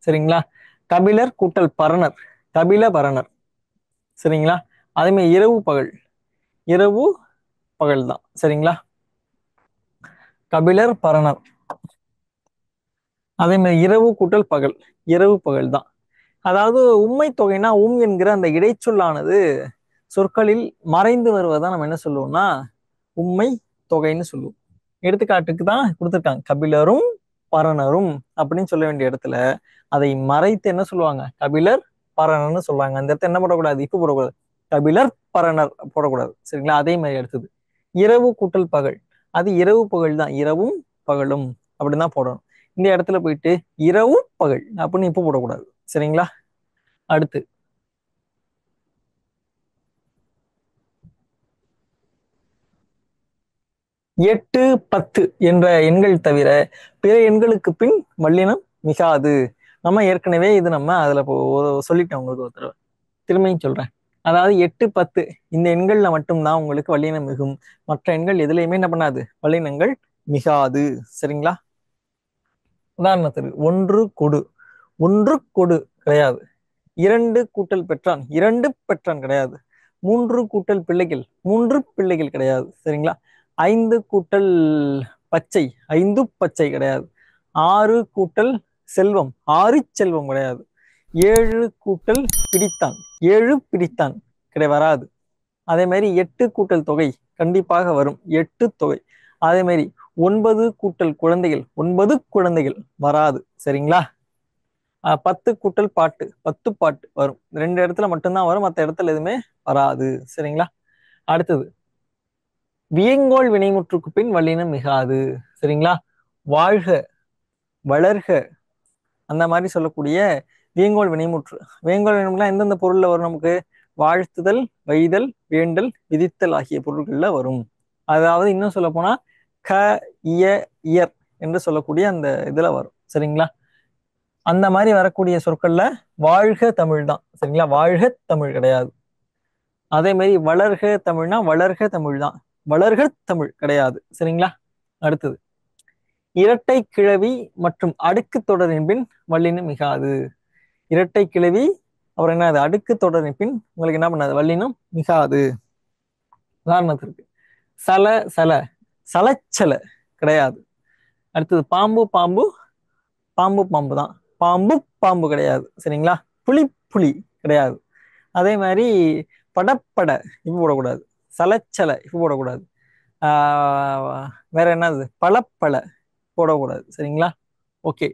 சரிங்களா? கபிலர் கூட்டல் பரணர், கபில பரணர். சரிங்களா? அதே மாதிரி இரவு பகல், இரவு பகல் தான். சரிங்களா? கபிலர் பரணர். அதே மாதிரி இரவு கூட்டல் பகல், இரவு பகல் தான். அதாவது உண்மை தொகைனா என்கிற அந்த இடைச்சொல்லானது சொற்களில் மறைந்து வருவதான் நம்ம என்ன சொல்லுவோம்னா உண்மை தொகைன்னு சொல்லுவோம். எடுத்துக்காட்டுக்கு தான் கொடுத்துருக்காங்க, கபிலரும் பரணரும் அப்படின்னு சொல்ல வேண்டிய இடத்துல அதை மறைத்து என்ன சொல்லுவாங்க, கபிலர் பரணர்னு சொல்லுவாங்க. அந்த இடத்துல என்ன போடக்கூடாது, இப்ப போடக்கூடாது, கபிலர் பரணர் போடக்கூடாது. சரிங்களா? அதே மாதிரி அடுத்தது இரவு கூட்டல் பகல், அது இரவு பகல் தான், இரவும் பகலும் அப்படின்னு தான் போடணும். இந்த இடத்துல போயிட்டு இரவு பகல் அப்படின்னு இப்ப போடக்கூடாது. சரிங்களா? அடுத்து 8, 10 என்ற எண்கள் தவிர பிற எண்களுக்கு பின் வல்லினம் மிகாது. நம்ம ஏற்கனவே இது நம்ம அதுல சொல்லிட்டோம் உங்களுக்கு ஒரு தடவை, திரும்பியும் சொல்றேன். அதாவது 8, 10 இந்த எண்கள்ல மட்டும்தான் உங்களுக்கு வல்லினம் மிகும். மற்ற எண்கள் எதுலையுமே என்ன பண்ணாது, வல்லினங்கள் மிகாது. சரிங்களா? உதாரணத்துக்கு ஒன்று கொடு, ஒன்று கொடு கிடையாது. இரண்டு கூட்டல் பெற்றான், இரண்டு பெற்றான் கிடையாது. மூன்று கூட்டல் பிள்ளைகள், மூன்று பிள்ளைகள் கிடையாது. சரிங்களா? ஐந்து கூட்டல் பச்சை, ஐந்து பச்சை கிடையாது. ஆறு கூட்டல் செல்வம், ஆறு செல்வம் கிடையாது. ஏழு கூட்டல் பிடித்தான், ஏழு பிடித்தான் வராது. அதே மாதிரி எட்டு கூட்டல் தொகை கண்டிப்பாக வரும், எட்டு தொகை. அதே மாதிரி 9 கூட்டல் குழந்தைகள், 9 குழந்தைகள் வராது. சரிங்களா? 10 கூட்டல் பாட்டு, 10 பாட்டு வரும். ரெண்டு இடத்துல மட்டும்தான் வரும், மற்ற இடத்துல எதுவுமே வராது. சரிங்களா? அடுத்தது வியங்கோள் வினைமுற்றுக்கு பின் வல்லினம் மிகாது. சரிங்களா? வாழ்க, வளர்க அந்த மாதிரி சொல்லக்கூடிய வியங்கோள் வினைமுற்று. வியங்கோள் வினைமுற்றுலாம் எந்தெந்த பொருள்ல வரும் நமக்கு, வாழ்த்துதல், வைதல், வேண்டல், விதித்தல் ஆகிய பொருட்கள்ல வரும். அதாவது இன்னும் சொல்ல போனா க, இய, இயர் என்று சொல்லக்கூடிய அந்த இதுல வரும். சரிங்களா? அந்த மாதிரி வரக்கூடிய சொற்கள்ல வாழ்க தமிழ் தான். சரிங்களா? வாழ்க தமிழ் கிடையாது. அதே மாதிரி வளர்க தமிழ்னா வளர்க தமிழ் தான், வளர்க தமிழ் கிடையாது. சரிங்களா? அடுத்தது இரட்டை கிளவி மற்றும் அடுக்கு தொடரின் பின் வல்லினம் மிகாது. இரட்டை கிளவி அப்புறம் என்ன, அது அடுக்கு தொடரின் பின் உங்களுக்கு என்ன பண்ணாது, வல்லினம் மிகாது. உதாரணத்திற்கு சல, சல, சலச்சல கிடையாது. அடுத்தது பாம்பு, பாம்பு, பாம்பு பாம்பு தான், பாம்பு பாம்பு கிடையாது. சரிங்களா? புலி, புலி கிடையாது. அதே மாதிரி படப்பட இப்ப போடக்கூடாது, சலச்சல இப்ப போடக்கூடாது. வேற என்னது, பழப்பழ போடக்கூடாது. சரிங்களா? ஓகே.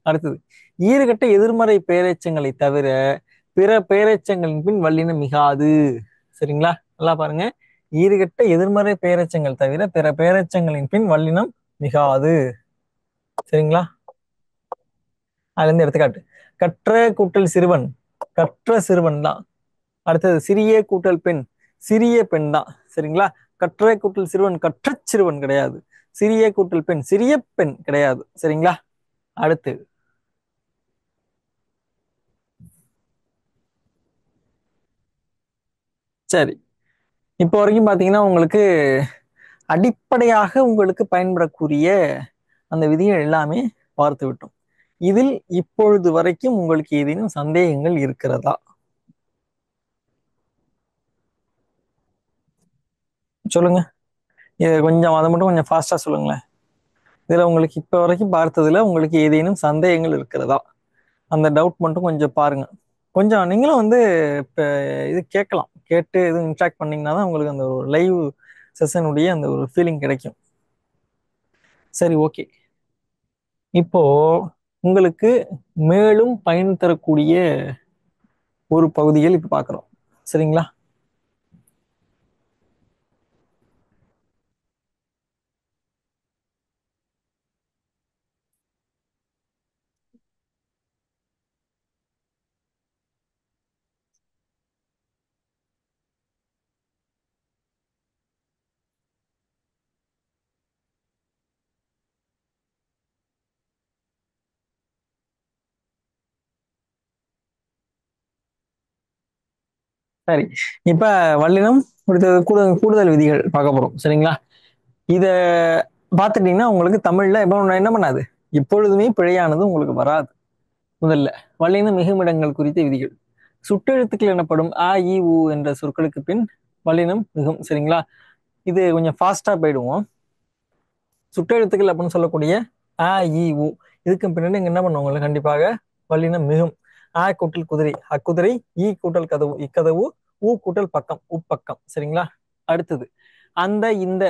அடுத்தது ஈறுகட்ட எதிர்மறை பெயரெச்சங்களை தவிர பிற பெயரெச்சங்களின் பின் வல்லினம் மிகாது. சரிங்களா? நல்லா பாருங்க, ஈறுகட்ட எதிர்மறை பெயரெச்சங்கள் தவிர பிற பெயரெச்சங்களின் பின் வல்லினம் மிகாது. சரிங்களா? அதுல இருந்து எடுத்துக்காட்டு, கற்ற கூட்டல் சிறுவன், கற்ற சிறுவன் தான். அடுத்தது சிறிய கூட்டல் பெண், சிறிய பெண் தான். சரிங்களா? கற்ற கூட்டல் சிறுவன், கற்ற சிறுவன் கிடையாது. சிறிய கூட்டல் பெண், சிறிய பெண் கிடையாது. சரிங்களா? அடுத்து சரி, இப்போ வரைக்கும் பாத்தீங்கன்னா உங்களுக்கு அடிப்படையாக உங்களுக்கு பயன்படக்கூடிய அந்த விதிகள் எல்லாமே பார்த்து விட்டோம். இதில் இப்பொழுது வரைக்கும் உங்களுக்கு ஏதேனும் சந்தேகங்கள் இருக்கிறதா? சொல்லுங்க. இது கொஞ்சம் அதை மட்டும் கொஞ்சம் ஃபாஸ்டா சொல்லுங்களேன். இதுல உங்களுக்கு இப்ப வரைக்கும் பார்த்ததுல உங்களுக்கு ஏதேனும் சந்தேகங்கள் இருக்கிறதா? அந்த டவுட் மட்டும் கொஞ்சம் பாருங்க. கொஞ்சம் நீங்களும் வந்து இப்ப இது கேட்கலாம், கேட்டு இது இன்ட்ராக்ட் பண்ணீங்கன்னா தான் உங்களுக்கு அந்த ஒரு லைவ் செஷனுடைய அந்த ஒரு ஃபீலிங் கிடைக்கும். சரி, ஓகே. இப்போ உங்களுக்கு மேலும் பயன் தரக்கூடிய ஒரு பகுதிகள் இப்ப பார்க்குறோம். சரிங்களா? சரி, இப்ப வல்லினம் அடுத்தது கூடுதல் விதிகள் பார்க்க போறோம். சரிங்களா? இத பார்த்துட்டீங்கன்னா உங்களுக்கு தமிழ்ல இப்ப என்ன பண்ணாது, எப்பொழுதுமே பிழையானது உங்களுக்கு வராது. முதல்ல வல்லின மிகுமிடங்கள் குறித்த விதிகள். சுட்டெழுத்துக்கள் எனப்படும் அ இ உ என்ற சொற்களுக்கு பின் வல்லினம் மிகும். சரிங்களா? இது கொஞ்சம் ஃபாஸ்டா போயிடுவோம். சுட்டெழுத்துக்கள் அப்படின்னு சொல்லக்கூடிய அ இ உ இதுக்கு பின்னாடி இங்க என்ன பண்ணுவாங்க, கண்டிப்பாக வல்லினம் மிகும். ஆ கூட்டல் குதிரை அக்குதிரை, ஈ கூட்டல் கதவு இக்கதவு, ஊ கூட்டல் பக்கம் உப்பக்கம். சரிங்களா? அடுத்தது அந்த இந்த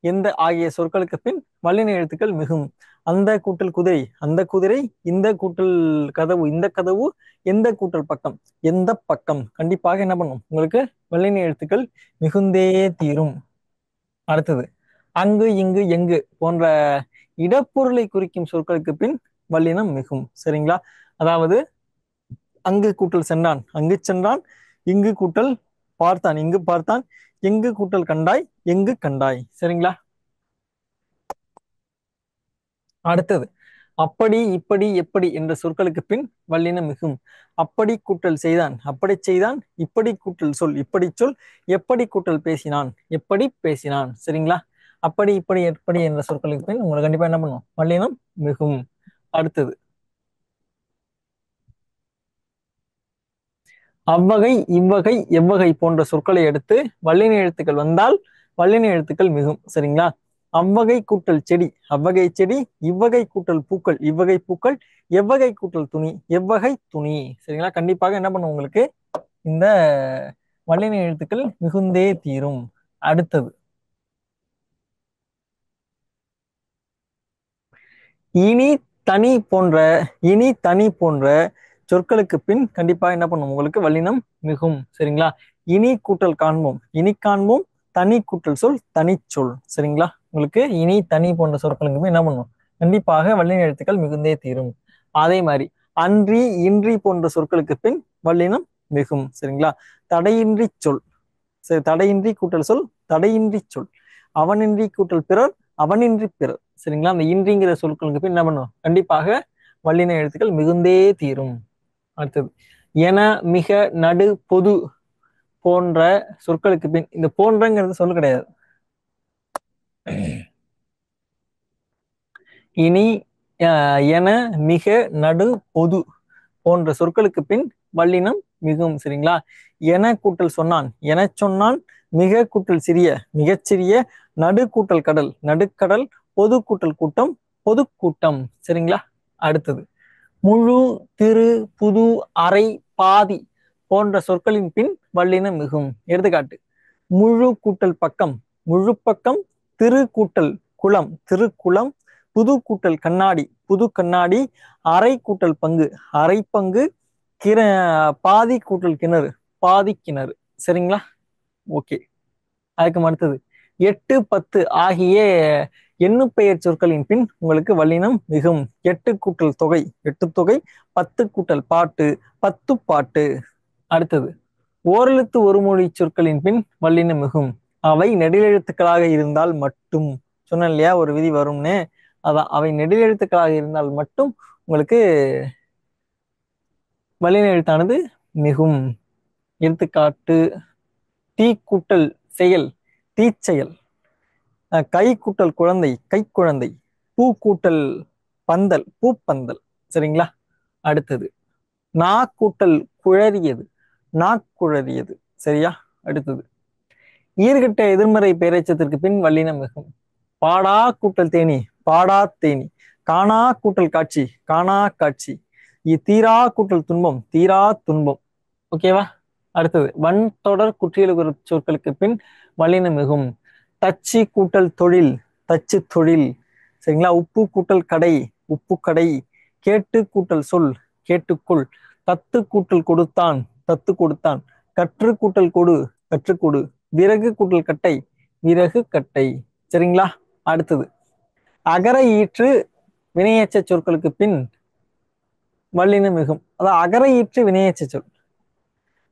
எந்த ஆகிய சொற்களுக்கு பின் வல்லின எழுத்துக்கள் மிகும். அந்த கூட்டல் குதிரை அந்த குதிரை, இந்த கூட்டல் கதவு இந்த கதவு, எந்த கூட்டல் பக்கம் எந்த பக்கம். கண்டிப்பாக என்ன பண்ணும், உங்களுக்கு வல்லின எழுத்துக்கள் மிகுந்தே தீரும். அடுத்தது அங்கு இங்கு எங்கு போன்ற இடப்பொருளை குறிக்கும் சொற்களுக்கு பின் வல்லினம் மிகும். சரிங்களா? அதாவது அங்கு கூட்டல் சென்றான் அங்கு சென்றான், இங்கு கூட்டல் பார்த்தான் இங்கு பார்த்தான், எங்கு கூட்டல் கண்டாய் எங்கு கண்டாய். சரிங்களா? அடுத்தது அப்படி இப்படி எப்படி என்ற சொற்களுக்கு பின் வல்லினம் மிகும். அப்படி கூட்டல் செய்தான் அப்படி செய்தான், இப்படி கூட்டல் சொல் இப்படி சொல், எப்படி கூட்டல் பேசினான் எப்படி பேசினான். சரிங்களா? அப்படி இப்படி எப்படி என்ற சொற்களுக்கு பின் உங்களுக்கு கண்டிப்பா என்ன பண்ணும், வல்லினம் மிகும். அடுத்தது அவ்வகை இவ்வகை எவ்வகை போன்ற சொற்களை எடுத்து வல்லின எழுத்துக்கள் வந்தால் வல்லின எழுத்துக்கள் மிகும். சரிங்களா? அவ்வகை கூட்டல் செடி அவ்வகை செடி, இவ்வகை கூட்டல் பூக்கள் இவ்வகை பூக்கள், எவ்வகை கூட்டல் துணி எவ்வகை துணி. சரிங்களா? கண்டிப்பாக என்ன பண்ணும், உங்களுக்கு இந்த வல்லின எழுத்துக்கள் மிகுந்தே தீரும். அடுத்தது இனி தனி போன்ற இனி தனி போன்ற சொற்களுக்கு பின் கண்டிப்பா என்ன பண்ணும், உங்களுக்கு வல்லினம் மிகும். சரிங்களா? இனி கூட்டல் காண்போம் இனி காண்போம், தனி கூட்டல் சொல் தனிச்சொல். சரிங்களா? உங்களுக்கு இனி தனி போன்ற சொற்களுக்கு பின் என்ன பண்ணும், கண்டிப்பாக வல்லின எழுத்துக்கள் மிகுந்தே தீரும். அதே மாதிரி அன்றி இன்றி போன்ற சொற்களுக்கு பின் வல்லினம் மிகும். சரிங்களா? தடையின்றி சொல், சரி, தடையின்றி கூட்டல் சொல் தடையின்றி சொல், அவனின்றி கூட்டல் பிறர் அவனின்றி பிறர். சரிங்களா? அந்த இன்றிங்கிற சொற்களுக்கு பின் என்ன பண்ணும், கண்டிப்பாக வல்லின எழுத்துக்கள் மிகுந்தே தீரும். அடுத்தது என மிக நடு பொது போன்ற சொற்களுக்கு பின், இந்த போன்றங்கிறது சொல்லு கிடையாது, இனி என மிக நடு பொது போன்ற சொற்களுக்கு பின் வல்லினம் மிகும். சரிங்களா? என கூட்டல் சொன்னான் என சொன்னான், மிக கூட்டல் சிறிய மிகச்சிறிய, நடு கூட்டல் கடல் நடுக்கடல், பொது கூட்டல் கூட்டம் பொதுக்கூட்டம். சரிங்களா? அடுத்தது முழு திரு புது அரை பாதி போன்ற சொற்களின் பின் வல்லினம் மிகும். எடுத்துக்காட்டு முழு கூட்டல் பக்கம் முழு பக்கம், திரு கூட்டல் குளம் திருக்குளம், புது கூட்டல் கண்ணாடி புது கண்ணாடி, அரை கூட்டல் பங்கு அரை பங்கு, கிர பாதி கூட்டல் கிணறு பாதி கிணறு. சரிங்களா? ஓகே. அதுக்கு அடுத்தது எட்டு பத்து ஆகிய எண்ணுப்பெயர் சொற்களின் பின் உங்களுக்கு வல்லினம் மிகும். எட்டு கூட்டல் தொகை எட்டு தொகை, பத்து கூட்டல் பாட்டு பத்து பாட்டு. அடுத்தது ஓரெழுத்து ஒரு மொழி சொற்களின் பின் வல்லினம் மிகும். அவை நெடிலெழுத்துக்களாக இருந்தால் மட்டும். சொன்னேன் இல்லையா ஒரு விதி வரும்னு, அதான் அவை நெடிலெழுத்துக்களாக இருந்தால் மட்டும் உங்களுக்கு வல்லின எழுத்தானது மிகும். எடுத்துக்காட்டு தீ கூட்டல் செயல் தீச்செயல், கை கூட்டல் குழந்தை கைக்குழந்தை, பூ கூட்டல் பந்தல் பூப்பந்தல். சரிங்களா? அடுத்தது நா கூட்டல் குழறியது நாக்குழறியது. சரியா? அடுத்தது ஈர்கட்ட எதிர்மறை பெயரெச்சத்திற்கு பின் வல்லினம் மிகும். பாடா கூட்டல் தேனி பாடா தேனி. காணா கூட்டல் காட்சி, காணா காட்சி. தீரா கூட்டல் துன்பம், தீரா துன்பம். ஓகேவா? அடுத்தது வன் தொடர் குற்றியலுகர சொற்களுக்கு பின் வல்லினம் மிகும். தச்சு கூட்டல் தொழில், தச்சு தொழில். சரிங்களா? உப்பு கூட்டல் கடை, உப்பு கடை. கேட்டு கூட்டல் சொல், கேட்டுக்கொள். தத்து கூட்டல் கொடுத்தான், தத்து கொடுத்தான். கற்று கூட்டல் கொடு, கற்றுக்கொடு. விறகு கூட்டல் கட்டை, விறகு கட்டை. சரிங்களா? அடுத்தது அகர ஈற்று வினையெச்ச சொற்களுக்கு பின் வல்லினம் மிகும். அதாவது அகர ஈற்று வினையெச்ச சொல்.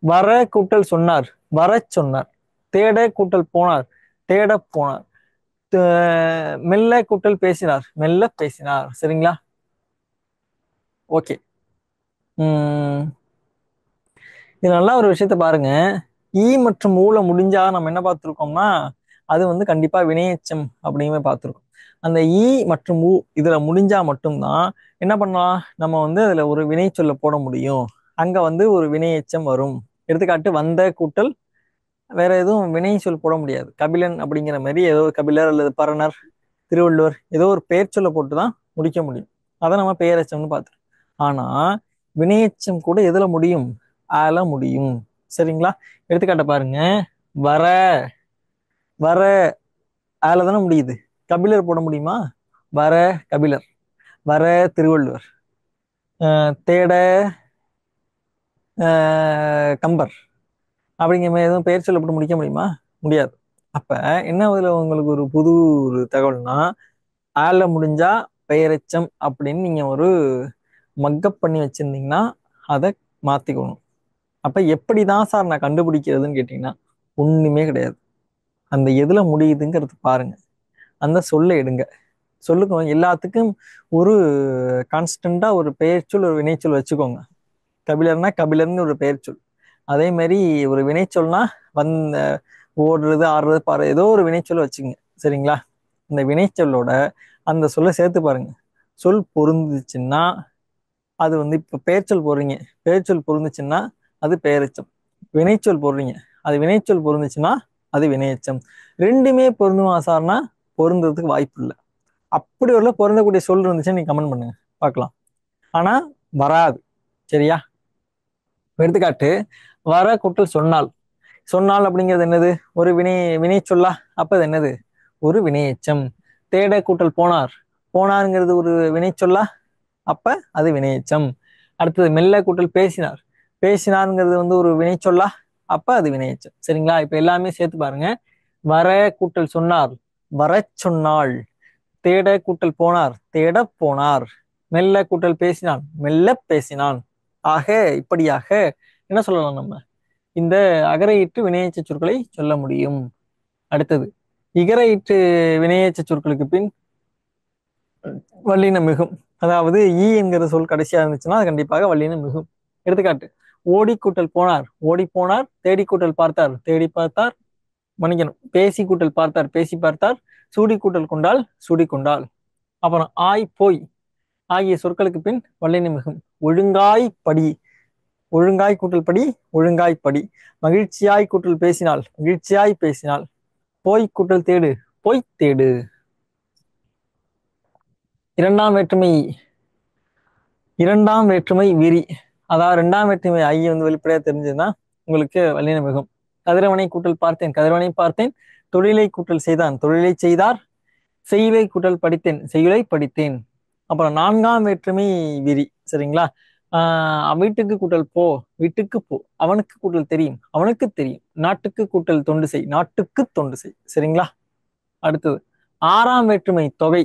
வர கூட்டல் சொன்னார், வரச் சொன்னார். தேட கூட்டல் போனார், தேட போனார். மெல்ல கூட்டல் பேசினார், மெல்ல பேசினார். சரிங்களா? ஓகே. இது நல்லா ஒரு விஷயத்த பாருங்க. ஈ மற்றும் ஊல முடிஞ்சா நம்ம என்ன பார்த்துருக்கோம்னா அது வந்து கண்டிப்பா வினையெச்சம் அப்படிங்கிற பார்த்துருக்கோம். அந்த ஈ மற்றும் ஊ இதுல முடிஞ்சா மட்டும்தான் என்ன பண்ணலாம், நம்ம வந்து அதுல ஒரு வினை சொல்ல போட முடியும். அங்க வந்து ஒரு வினையெச்சம் வரும். எடுத்துக்காட்டு வந்த கூட்டல் வேற எதுவும் வினை சொல் போட முடியாது. கபிலன் அப்படிங்கிற மாதிரி ஏதோ கபிலர் அல்லது பரணர், திருவள்ளுவர் ஏதோ ஒரு பெயர் சொல்ல போட்டுதான் முடிக்க முடியும். அதை நம்ம பெயரெச்சம்னு பார்த்துருக்கோம். ஆனா வினையெச்சம் கூட எதுல முடியும்? ஆல முடியும். சரிங்களா? எடுத்துக்காட்ட பாருங்க. வர, வர ஆல தானே முடியுது. கபிலர் போட முடியுமா? வர கபிலர், வர திருவள்ளுவர். தேட கம்பர் அப்படிங்கிற மாதிரி எதுவும் பெயர் சொல்லப்பட்டு முடிக்க முடியுமா? முடியாது. அப்ப என்ன இதுல உங்களுக்கு ஒரு புது ஒரு தகவல்னா, ஆல முடிஞ்சா பெயரெச்சம் அப்படின்னு நீங்க ஒரு மக்கப் பண்ணி வச்சிருந்தீங்கன்னா அதை மாத்திக்கணும். அப்ப எப்படிதான் சார் நான் கண்டுபிடிக்கிறதுன்னு கேட்டீங்கன்னா ஒண்ணுமே கிடையாது. அந்த எதுல முடியுதுங்கிறது பாருங்க, அந்த சொல்ல எடுங்க. சொல்லுங்க, எல்லாத்துக்கும் ஒரு கான்ஸ்டண்டா ஒரு பெயர்ச்சொல் ஒரு வினைச்சொல் வச்சுக்கோங்க. கபிலர்னா கபிலர்னு ஒரு பெயர்ச்சொல். அதே மாதிரி ஒரு வினைச்சொல்னா வந்த ஓடுறது, ஆடுறது, பாடுறது, ஏதோ ஒரு வினைச்சொல் வச்சுக்கோங்க. சரிங்களா? இந்த வினைச்சொல்லோட அந்த சொல்ல சேர்த்து பாருங்க. சொல் பொருந்துச்சுன்னா அது வந்து இப்ப பெயர்ச்சொல் போடுறீங்க, பெயர்ச்சொல் பொருந்துச்சுன்னா அது பெயரெச்சம். வினைச்சொல் போடுறீங்க, அது வினைச்சொல் பொருந்துச்சுன்னா அது வினையெச்சம். ரெண்டுமே பொருந்துமா சார்னா பொருந்துறதுக்கு வாய்ப்பு இல்லை. அப்படி ஒரு பொருந்தக்கூடிய சொல் இருந்துச்சுன்னு நீங்க கமெண்ட் பண்ணுங்க பார்க்கலாம். ஆனா வராது. சரியா? எடுத்துக்காட்டு வர கூட்டல் சொன்னால். சொன்னால் அப்படிங்கிறது என்னது? ஒரு வினை சொல்லா. அப்ப அது என்னது? ஒரு வினையெச்சம். தேட கூட்டல் போனார், போனாருங்கிறது ஒரு வினை சொல்லா. அப்ப அது வினையெச்சம். அடுத்தது மெல்ல கூட்டல் பேசினார், பேசினாருங்கிறது வந்து ஒரு வினை சொல்லா. அப்ப அது வினையெச்சம். சரிங்களா? இப்ப எல்லாமே சேர்த்து பாருங்க. வர கூட்டல் சொன்னார், வரச் சொன்னாள். தேட கூட்டல் போனார், தேட போனார். மெல்ல கூட்டல் பேசினான், மெல்ல பேசினான். ஆக இப்படியாக என்ன சொல்லலாம், நம்ம இந்த அகரையிற்று வினையெச்ச சொற்களை சொல்ல முடியும். அடுத்தது இகரையிற்று வினையெச்ச சொற்களுக்கு பின் வல்லினம் மிகும். அதாவது ஈ என்கிற சொல் கடைசியா இருந்துச்சுன்னா அது கண்டிப்பாக வல்லினம் மிகும். எடுத்துக்காட்டு ஓடி கூட்டல் போனார், ஓடி போனார். தேடி கூட்டல் பார்த்தார், தேடி பார்த்தார். மன்னிக்கணும், பேசி கூட்டல் பார்த்தார், பேசி பார்த்தார். சூடி கூட்டல் கொண்டால், சூடி கொண்டால். அப்புறம் ஆய் போய் ஆகிய சொற்களுக்கு பின் வல்லினம் மிகும். ஒழுங்காய் படி, ஒழுங்காய் கூட்டல் படி, ஒழுங்காய் படி. மகிழ்ச்சியாய் கூட்டல் பேசினால், மகிழ்ச்சியாய் பேசினால். போய் கூட்டல் தேடு, போய் தேடு. இரண்டாம் வேற்றுமை, இரண்டாம் வேற்றுமை விரி. அதாவது இரண்டாம் வேற்றுமை ஐ வந்து வெளிப்படையா தெரிஞ்சதுன்னா உங்களுக்கு வல்லினம் மிகும். கதிரவனை கூட்டல் பார்த்தேன், கதிரவனை பார்த்தேன். தொழிலை கூட்டல் செய்தான், தொழிலை செய்தார். செய்யுளை கூட்டல் படித்தேன், செய்யுளை படித்தேன். அப்புறம் நான்காம் வேற்றுமை விரி. சரிங்களா? வீட்டுக்கு கூட்டல் போ, வீட்டுக்கு போ. அவனுக்கு கூட்டல் தெரியும், அவனுக்கு தெரியும். நாட்டுக்கு கூட்டல் தொண்டு செய், நாட்டுக்கு தொண்டு செய். சரிங்களா? அடுத்தது ஆறாம் வேற்றுமை தொகை.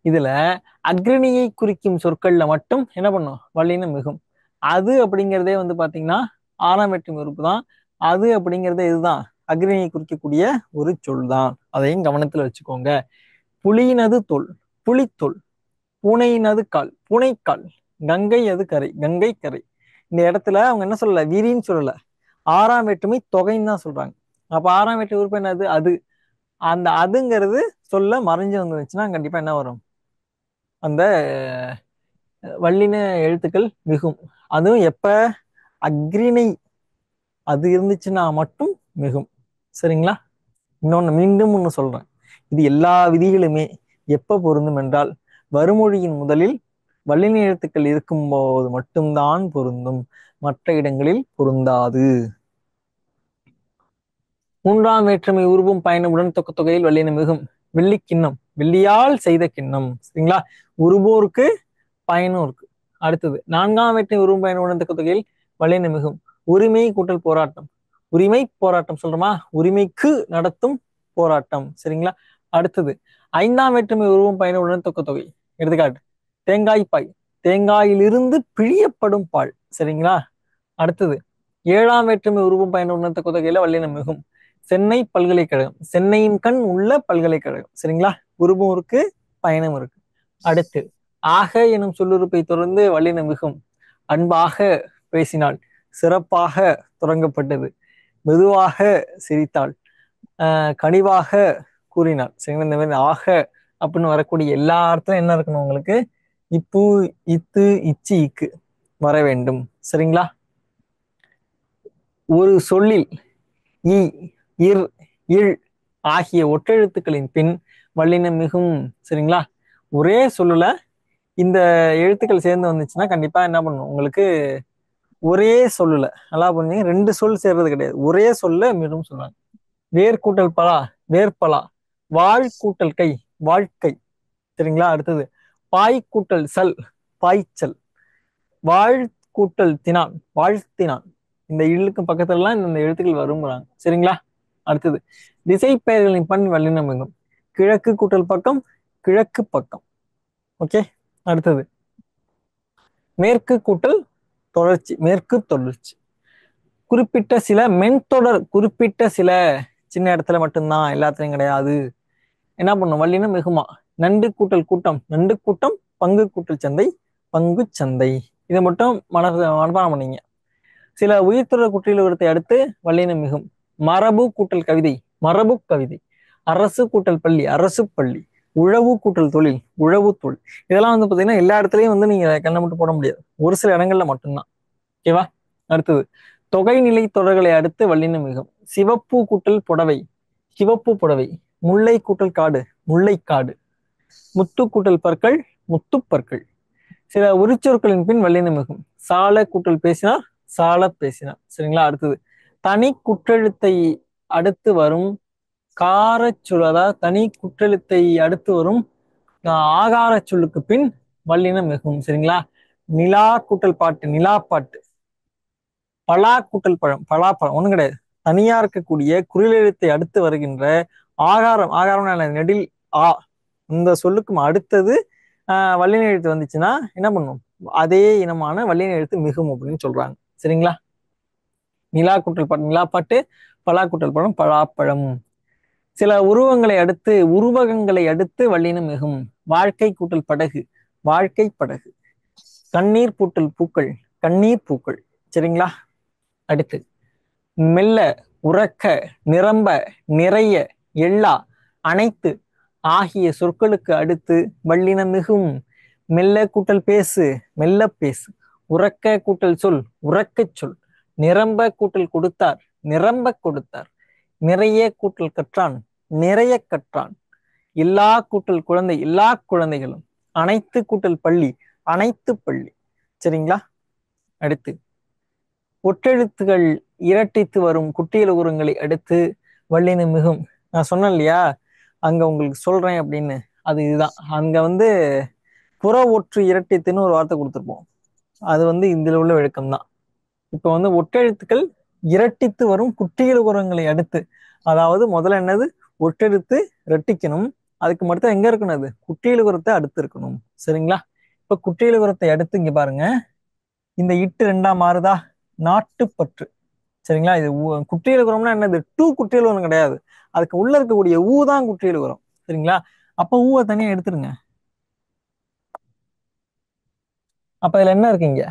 இதுல அக்ரணியை குறிக்கும் சொற்கள்ல மட்டும் என்ன பண்ணும்? வல்லினம் மிகும். அது அப்படிங்கிறதே வந்து பாத்தீங்கன்னா ஆறாம் வேற்றுமை உறுப்பு தான். அது அப்படிங்கிறதே இதுதான், அக்ரணியை குறிக்கக்கூடிய ஒரு சொல் தான். அதையும் கவனத்துல வச்சுக்கோங்க. புலியினது தோல், புலித்தோல். பூனையினது கால், பூனைக்கால். கங்கை அது கரை, கங்கை கரை. இந்த இடத்துல அவங்க என்ன சொல்லல? விரின்னு சொல்லல, ஆறாம் வேற்றுமை தொகைன்னு தான் சொல்றாங்க. அப்ப ஆறாம் வேற்றுமை உறுப்பு என்னது? அது. அந்த அதுங்கிறது சொல்ல மறைஞ்சு வந்துச்சுன்னா கண்டிப்பா என்ன வரும்? அந்த வல்லின எழுத்துக்கள் மிகும். அதுவும் எப்ப? அக்ரிணை அது இருந்துச்சுன்னா மட்டும் மிகும். சரிங்களா? இன்னொன்னு மீண்டும் ஒண்ணு சொல்றேன். இது எல்லா விதிகளுமே எப்ப பொருந்தும் என்றால் வருமொழியின் முதலில் வல்லின எழுத்துக்கள் இருக்கும்போது மட்டும்தான் பொருந்தும், மற்ற இடங்களில் பொருந்தாது. மூன்றாம் வேற்றுமை உருவும் பயணமுடன் தொக்க தொகையில் வல்லின மிகும். வெள்ளி கிண்ணம், வெள்ளியால் செய்த கிண்ணம். சரிங்களா? உருவோருக்கு பயனும் இருக்கு. அடுத்தது நான்காம் வேற்றுமை உருவும் பயணமுடன் தொக்க தொகையில் வல்லின மிகும். உரிமை கூட்டல் போராட்டம். உரிமை போராட்டம் சொல்றோமா? உரிமைக்கு நடத்தும் போராட்டம். சரிங்களா? அடுத்தது ஐந்தாம் வேற்றுமை உருவும் பயணமுடன் தொக்க தொகை. எடுத்துக்காட்டு தேங்காய் பாய், தேங்காயிலிருந்து பிழியப்படும் பால். சரிங்களா? அடுத்தது ஏழாம் வேற்றுமை உருவும் பயணமுடன் தொக்க தொகையில வல்லினம் மிகும். சென்னை பல்கலைக்கழகம், சென்னையின் கண் உள்ள பல்கலைக்கழகம். சரிங்களா? உருவும் இருக்கு, பயணம் இருக்கு. அடுத்து ஆக எனும் சொல்லுறுப்பை தொடர்ந்து வல்லினம் மிகும். அன்பாக பேசினாள், சிறப்பாக தொடங்கப்பட்டது, மெதுவாக சிரித்தாள், கனிவாக கூறினாள். சரிங்களா? இந்த மாதிரி ஆக அப்படின்னு வரக்கூடிய எல்லா அர்த்தம் என்ன இருக்கணும் உங்களுக்கு? இப்பு, இத்து, இச்சி, இக்கு வர வேண்டும். சரிங்களா? ஒரு சொல்லில் இ, இர், இல் ஆகிய ஒற்றெழுத்துக்களின் பின் வல்லினம் மிகும். சரிங்களா? ஒரே சொல்லுல இந்த எழுத்துக்கள் சேர்ந்து வந்துச்சுன்னா கண்டிப்பா என்ன பண்ணும் உங்களுக்கு? ஒரே சொல்லுல நல்லா பண்ணி ரெண்டு சொல் சேர்றது கிடையாது, ஒரே சொல்ல மிகும் சொல்லுவாங்க. வேர் கூட்டல் பலா, வேர்பலா. வாழ் கூட்டல் கை, வாழ்க்கை. சரிங்களா? அடுத்தது பாய் கூட்டல் சல், பாய்ச்சல். வாழ் கூட்டல் தினான், வாழ்த்தினான். இந்த இல்லுக்கும் பக்கத்துல எல்லாம் இந்த எழுத்துக்கள் வருங்கிறாங்க. சரிங்களா? அடுத்தது திசை பெயர்களின் பண் வல்லினம் மிகும். கிழக்கு கூட்டல் பக்கம், கிழக்கு பக்கம். ஓகே. அடுத்தது மேற்கு கூட்டல் தொடர்ச்சி, மேற்கு தொடர்ச்சி. குறிப்பிட்ட சில மென்தொடர், குறிப்பிட்ட சில சின்ன இடத்துல மட்டும்தான், எல்லாத்துலயும் கிடையாது. என்ன பண்ணும்? வல்லினம் மிகுமா. நண்டு கூட்டல் கூட்டம், நண்டு கூட்டம். பங்கு கூட்டல் சந்தை, பங்கு சந்தை. இதை மட்டும் மனப்பாடம் பண்ணீங்க. சில உயிர்த்தொடர் குற்றியலுகரத்தை அடுத்து வல்லினம் மிகும். மரபு கூட்டல் கவிதை, மரபு கவிதை. அரசு கூட்டல் பள்ளி, அரசு பள்ளி. உழவு கூட்டல் தொழில், உழவு தொழில். இதெல்லாம் வந்து பாத்தீங்கன்னா எல்லா இடத்துலயும் வந்து நீங்க கண்ணை மட்டும் போட முடியாது, ஒரு சில இடங்கள்ல மட்டும்தான். ஓகேவா? அடுத்தது தொகைநிலை தொடர்களை அடுத்து வல்லினம் மிகும். சிவப்பு கூட்டல் புடவை, சிவப்பு புடவை. முல்லை கூட்டல் காடு, முல்லைக்காடு. முத்து கூட்டல் பற்கள், முத்துப்பற்கள். சில உரிச்சொற்களின் பின் வல்லினம் மிகும். சால கூட்டல் பேசினார், சால பேசினார். சரிங்களா? அடுத்தது தனி குற்றெழுத்தை அடுத்து வரும் காரச்சொல், அதாவது தனி குற்றெழுத்தை அடுத்து வரும் ஆகார சொல்லுக்கு பின் வல்லினம் மிகும். சரிங்களா? நிலா கூட்டல் பாட்டு, நிலா பாட்டு. பலா கூட்டல் பழம், பலாப்பழம். ஒண்ணும் கிடையாது, தனியா இருக்கக்கூடிய குறிலெழுத்தை அடுத்து வருகின்ற ஆகாரம், ஆகாரம் நெடில் ஆ, இந்த சொல்லுக்கும் அடுத்தது வல்லின எழுத்து வந்துச்சுன்னா என்ன பண்ணும்? அதே இனமான வல்லின எழுத்து மிகும் அப்படின்னு சொல்றாங்க. சரிங்களா? நிலா கூட்டல் பாட்டு, நிலா பாட்டு. பலா கூட்டல் பழம், பலாப்பழம். சில உருவங்களை அடுத்து, உருவகங்களை அடுத்து வல்லினம் மிகும். வாழ்க்கை கூட்டல் படகு, வாழ்க்கை படகு. கண்ணீர் பூட்டல் பூக்கள், கண்ணீர் பூக்கள். சரிங்களா? அடுத்து மெல்ல, உறக்க, நிரம்ப, நிறைய, எல்லா, அனைத்து ஆகிய சொற்களுக்கு அடுத்து வல்லினம் மிகும். மெல்ல கூட்டல் பேசு, மெல்ல பேசு. உறக்க கூட்டல் சொல், உறக்கச் சொல். நிரம்ப கூட்டல் கொடுத்தார், நிரம்ப கொடுத்தார். நிறைய கூட்டல் கற்றான், நிறைய கற்றான். எல்லா கூட்டல் குழந்தை, எல்லா குழந்தைகளும். அனைத்து கூட்டல் பள்ளி, அனைத்து பள்ளி. சரிங்களா? அடுத்து ஒற்றெழுத்துகள் இரட்டித்து வரும் குற்றியலுகரங்களை அடுத்து வல்லினம் மிகும். நான் சொன்னேன் இல்லையா, அங்க உங்களுக்கு சொல்றேன் அப்படின்னு, அது இதுதான். அங்க வந்து புற ஒற்று இரட்டித்துன்னு ஒரு வார்த்தை கொடுத்துருப்போம், அது வந்து இதுல உள்ள விளக்கம் தான். இப்ப வந்து ஒற்றெழுத்துக்கள் இரட்டித்து வரும் குற்றியலுகரங்களை அடுத்து, அதாவது முதல்ல என்னது? ஒற்றெழுத்து ரெட்டிக்கணும், அதுக்கு மட்டும் எங்க இருக்கணும்? அது குற்றியலுகரத்தை அடுத்து இருக்கணும். சரிங்களா? இப்ப குற்றியலுகரத்தை அடுத்து இங்க பாருங்க, இந்த இட்டு ரெண்டா மாறுதா? நாட்டுப்பற்று. சரிங்களா? இது குற்றியலுகரம்னா என்னது? டூ குற்றியலுகரம் கிடையாது, அதுக்கு உள்ள இருக்கக்கூடிய ஊ தான் குற்றியலுகரம். சரிங்களா? அப்ப ஊவை தனியா எடுத்துருங்க. அப்ப இதுல என்ன இருக்கு? இங்க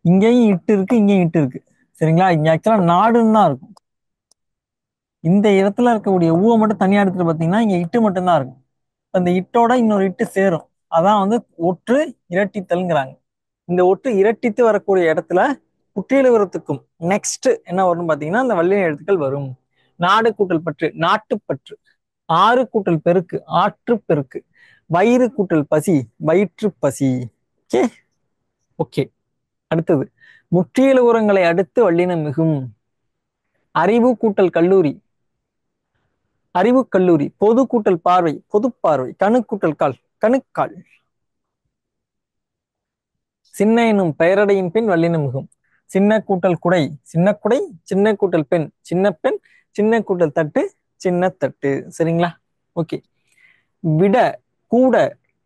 இங்கேயும் இட்டு இருக்கு, இங்கேயும் இட்டு இருக்கு. சரிங்களா? இங்க ஆக்சுவலா நாடுன்னு தான் இருக்கும். இந்த இடத்துல இருக்கக்கூடிய ஊவை மட்டும் தனியா எடுத்துட்டு பாத்தீங்கன்னா இங்க இட்டு மட்டும்தான் இருக்கும். அந்த இட்டோட இன்னொரு இட்டு சேரும், அதான் வந்து ஒற்று இரட்டித்தல்ங்கிறாங்க. இந்த ஒற்று இரட்டித்து வரக்கூடிய இடத்துல குற்றியலுகரத்துக்கும் நெக்ஸ்ட் என்ன வரும்னு பாத்தீங்கன்னா அந்த வல்லின எழுத்துக்கள் வரும். நாடு கூட்டல் பற்று, நாட்டுப்பற்று. ஆறு கூட்டல் பெருக்கு ஆற்று பெருக்கு. வயிறு கூட்டல் பசி வயிற்று பசி. ஓகே. ஓகே. அடுத்தது முற்றியல் உரங்களை அடுத்து வல்லினம் மிகும். அறிவு கூட்டல் கல்லூரி அறிவு கல்லூரி. பொது கூட்டல் பார்வை பொது பார்வை. கணு கூட்டல் கால் கணுக்கால். சின்ன எனும் பெயரடையின் பின் வல்லினம் மிகும். சின்ன கூட்டல் குடை சின்ன குடை. சின்ன கூட்டல் பெண் சின்ன பெண். சின்ன கூட்டல் தட்டு சின்ன தட்டு. சரிங்களா? ஓகே. விட கூட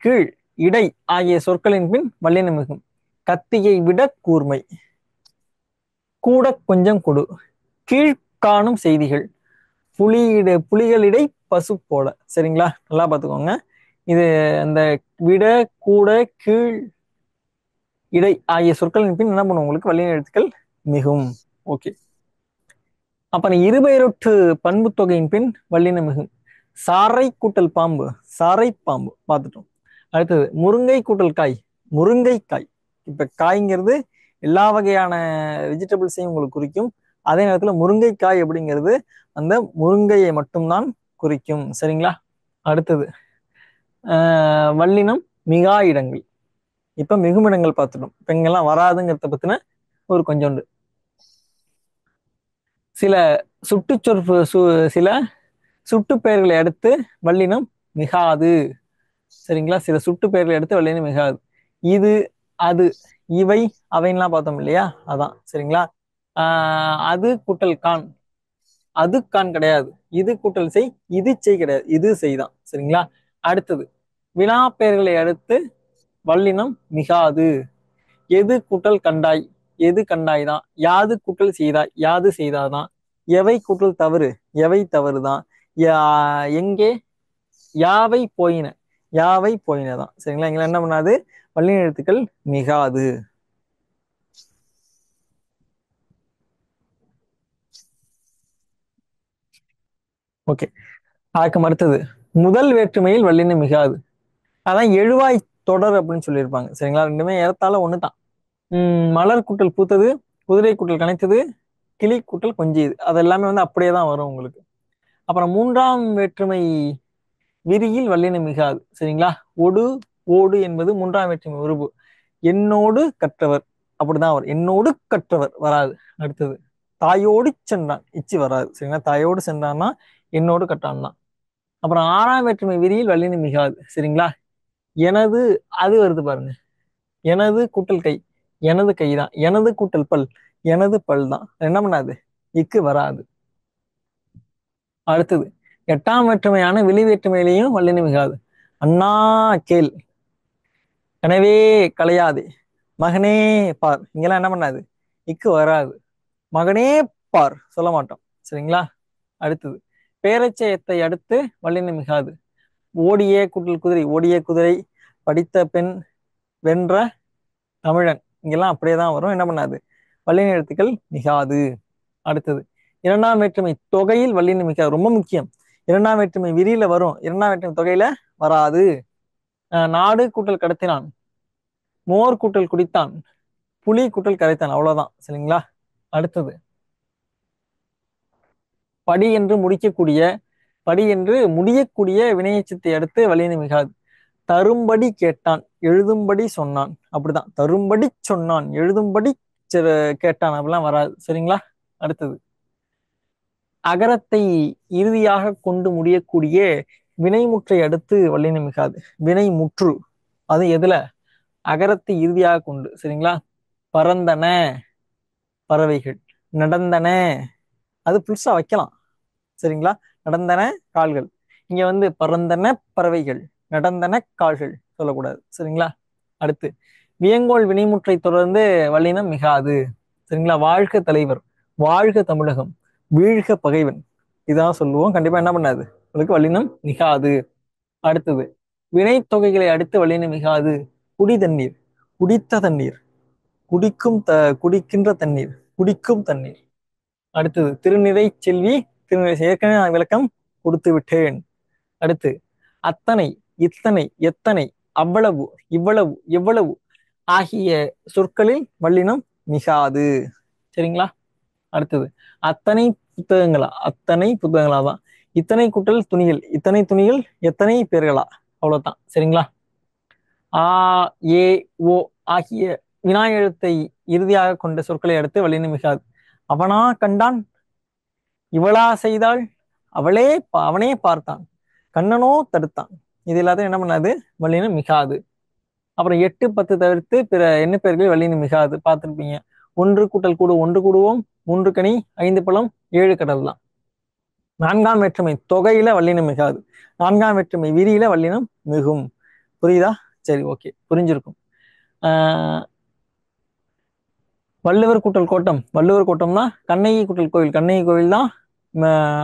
கீழ் இடை ஆகிய சொற்களின் பின் வல்லினம் மிகும். கத்தியை விட கூர்மை. கூட கொஞ்சம் கொடு. கீழ் காணும் செய்திகள். புலிகளிடை பசு போல. சரிங்களா? நல்லா பார்த்துக்கோங்க. இது அந்த விட கூட கீழ் இடை ஆகிய சொற்களின் பின் என்ன பண்ணும் உங்களுக்கு வல்லின எழுத்துக்கள் மிகும். ஓகே. அப்புறம் இருபெயரொட்டு பண்பு தொகையின் பின் வல்லின மிகும். சாறை கூட்டல் பாம்பு சாறை பாம்பு பார்த்துட்டோம். அடுத்தது முருங்கை கூட்டல் காய் முருங்கைக்காய். இப்ப காய்ங்கிறது எல்லா வகையான வெஜிடபிள்ஸையும் உங்களுக்கு குறிக்கும். அதே நேரத்துல முருங்கைக்காய் அப்படிங்கிறது அந்த முருங்கையை மட்டும்தான் குறிக்கும். சரிங்களா? அடுத்தது வல்லினம் மிகா இடங்கள். இப்ப மிகுமிடங்கள் பார்த்துட்டோம். இப்ப இங்கெல்லாம் வராதுங்கிறத பத்தின ஒரு கொஞ்சோண்டு. சில சில சுட்டு பெயர்களை அடுத்து வல்லினம் மிகாது. சரிங்களா? சில சுட்டு பெயர்களை அடுத்து வல்லினம் மிகாது. இது அது இவை அவைன்லாம் பார்த்தோம் இல்லையா? அதான். சரிங்களா? அது கூட்டல் கான் அது கான் கிடையாது. இது கூட்டல் செய் இது செய் கிடையாது. இது செய்தான். சரிங்களா? அடுத்தது வினா பெயர்களை அடுத்து வல்லினம் மிகாது. எது கூட்டல் கண்டாய் எது கண்டாய் தான். யாது கூட்டல் செய்தாய் யாது செய்தாதான். எவை கூட்டல் தவறு எவை தவறுதான். எங்கே யாவை போயின யாவை போயினதான். சரிங்களா? இங்க என்ன பண்ணாது வல்லின எழுத்துக்கள் மிகாது. ஓகே. அதுக்கு அடுத்தது முதல் வேற்றுமையில் வல்லினம் மிகாது. அதான் எழுவாய் தொடர் அப்படின்னு சொல்லியிருப்பாங்க. சரிங்களா? ரெண்டுமே ஏறத்தாழ ஒண்ணுதான். மலர் கூட்டல் பூத்தது குதிரை கூட்டல் கனைத்தது கிளி கூட்டல் கொஞ்சியது. அது எல்லாமே வந்து அப்படியே தான் வரும் உங்களுக்கு. அப்புறம் மூன்றாம் வேற்றுமை விரியில் வல்லினம் மிகாது. சரிங்களா? ஒடு ஓடு என்பது மூன்றாம் வேற்றுமை உருபு. என்னோடு கற்றவர் அப்படிதான் வரும். என்னோடு கற்றவர் வராது. அடுத்தது தாயோடு சென்றான் இச்சி வராது. சரிங்களா? தாயோடு சென்றான்னா என்னோடு கற்றான் தான். அப்புறம் ஆறாம் வேற்றுமை விரியில் வல்லினம் மிகாது. சரிங்களா? எனது அது வருது பாருங்க. எனது கூட்டல் கை எனது கைதான். எனது கூட்டல் பல் எனது பல் தான். என்ன பண்ணாது இக்கு வராது. அடுத்தது எட்டாம் வேற்றுமையான வெளி வேற்றுமையிலையும் வல்லினம் மிகாது. அண்ணா கேள் எனவே கலையாதே மகனே பார். இங்கெல்லாம் என்ன பண்ணாது இக்கு வராது. மகனே பார் சொல்ல மாட்டோம். சரிங்களா? அடுத்தது பேரச்சயத்தை அடுத்து வல்லினம் மிகாது. ஓடிய கூட்டல் குதிரை ஓடிய குதிரை. படித்த பெண் வென்ற தமிழன். இங்கெல்லாம் அப்படியே தான் வரும். என்ன பண்ணாது வல்லின எழுத்துக்கள் மிகாது. அடுத்தது இரண்டாம் வேற்றுமை தொகையில் வல்லினம் மிகாது. ரொம்ப முக்கியம். இரண்டாம் வேற்றுமை விரியில வரும். இரண்டாம் வேற்றுமை தொகையில வராது. நாடு கூட்டல் கடத்தினான். மோர் கூட்டல் குடித்தான். புலி கூட்டல் கரைத்தான். அவ்வளவுதான். சரிங்களா? அடுத்தது படி என்று முடியக்கூடிய வினையச்சத்தை அடுத்து வல்லினம் மிகாது. தரும்படி கேட்டான் எழுதும்படி சொன்னான். அப்படிதான். தரும்படி சொன்னான் எழுதும்படி கேட்டான் அப்படிலாம் வராது. சரிங்களா? அடுத்தது அகரத்தை இறுதியாக கொண்டு முடியக்கூடிய வினைமுற்றை அடுத்து வல்லினம் மிகாது. வினைமுற்று அது எதுல அகரத்தை இறுதியாக கொண்டு. சரிங்களா? பறந்தன பறவைகள். நடந்தன அது புதுசா வைக்கலாம். சரிங்களா? நடந்தன கால்கள். இங்க வந்து பறந்தன பறவைகள் நடந்தன கால்கள் சொல்லக்கூடாது. சரிங்களா? அடுத்து வியங்கோள் வினைமுற்றை தொடர்ந்து வல்லினம் மிகாது. சரிங்களா? வாழ்க தலைவர் வாழ்க தமிழகம் வீழ்க பகைவன் இதான் சொல்லுவோம். கண்டிப்பா என்ன பண்ணாது உங்களுக்கு வல்லினம் மிகாது. அடுத்தது வினை தொகைகளை அடுத்து வல்லினம் மிகாது. குடி தண்ணீர் குடித்த தண்ணீர். குடிக்கின்ற தண்ணீர் குடிக்கும் தண்ணீர். அடுத்தது திருநிறை செல்வி திருநிறை ஏற்கனவே நான் விளக்கம் கொடுத்து விட்டேன். அடுத்து அத்தனை இத்தனை எத்தனை அவ்வளவு இவ்வளவு எவ்வளவு ஆகிய சொற்களில் வல்லினம் மிகாது. சரிங்களா? அடுத்தது அத்தனை புத்தகங்களா தான். இத்தனை கூட்டல் துணிகள், இத்தனை துணிகள் எத்தனை பேர்களா, அவ்வளவுதான். சரிங்களா? ஆ, ஏ, ஓ ஆகிய வினா எழுத்தை இறுதியாக கொண்ட சொற்களை அடுத்து வல்லினம் மிகாது. அவனா கண்டான், இவளா செய்தாள், அவனே பார்த்தான், கண்ணனோ தடுத்தான். இது எல்லாத்தையும் என்ன பண்ணாது? வல்லினம் மிகாது. அப்புறம் 8, 10 தவிர்த்து பிற எண்ணு பெயர்கள் வல்லினம் மிகாது பார்த்திருப்பீங்க. 1 கூட்டல் கூடு 1 கூடுவோம், 3 கனி 5 பழம் 7 கடல் தான். 4ஆம் வேற்றுமை தொகையில வல்லினம் மிகாது, 4ஆம் வேற்றுமை விரியில வல்லினம் மிகும். புரியுதா? சரி, ஓகே, புரிஞ்சிருக்கும். ஆஹ் வள்ளுவர் கூட்டல் கோட்டம், வள்ளுவர் கோட்டம்னா கண்ணகி கூட்டல் கோவில், கண்ணகி கோவில் தான்.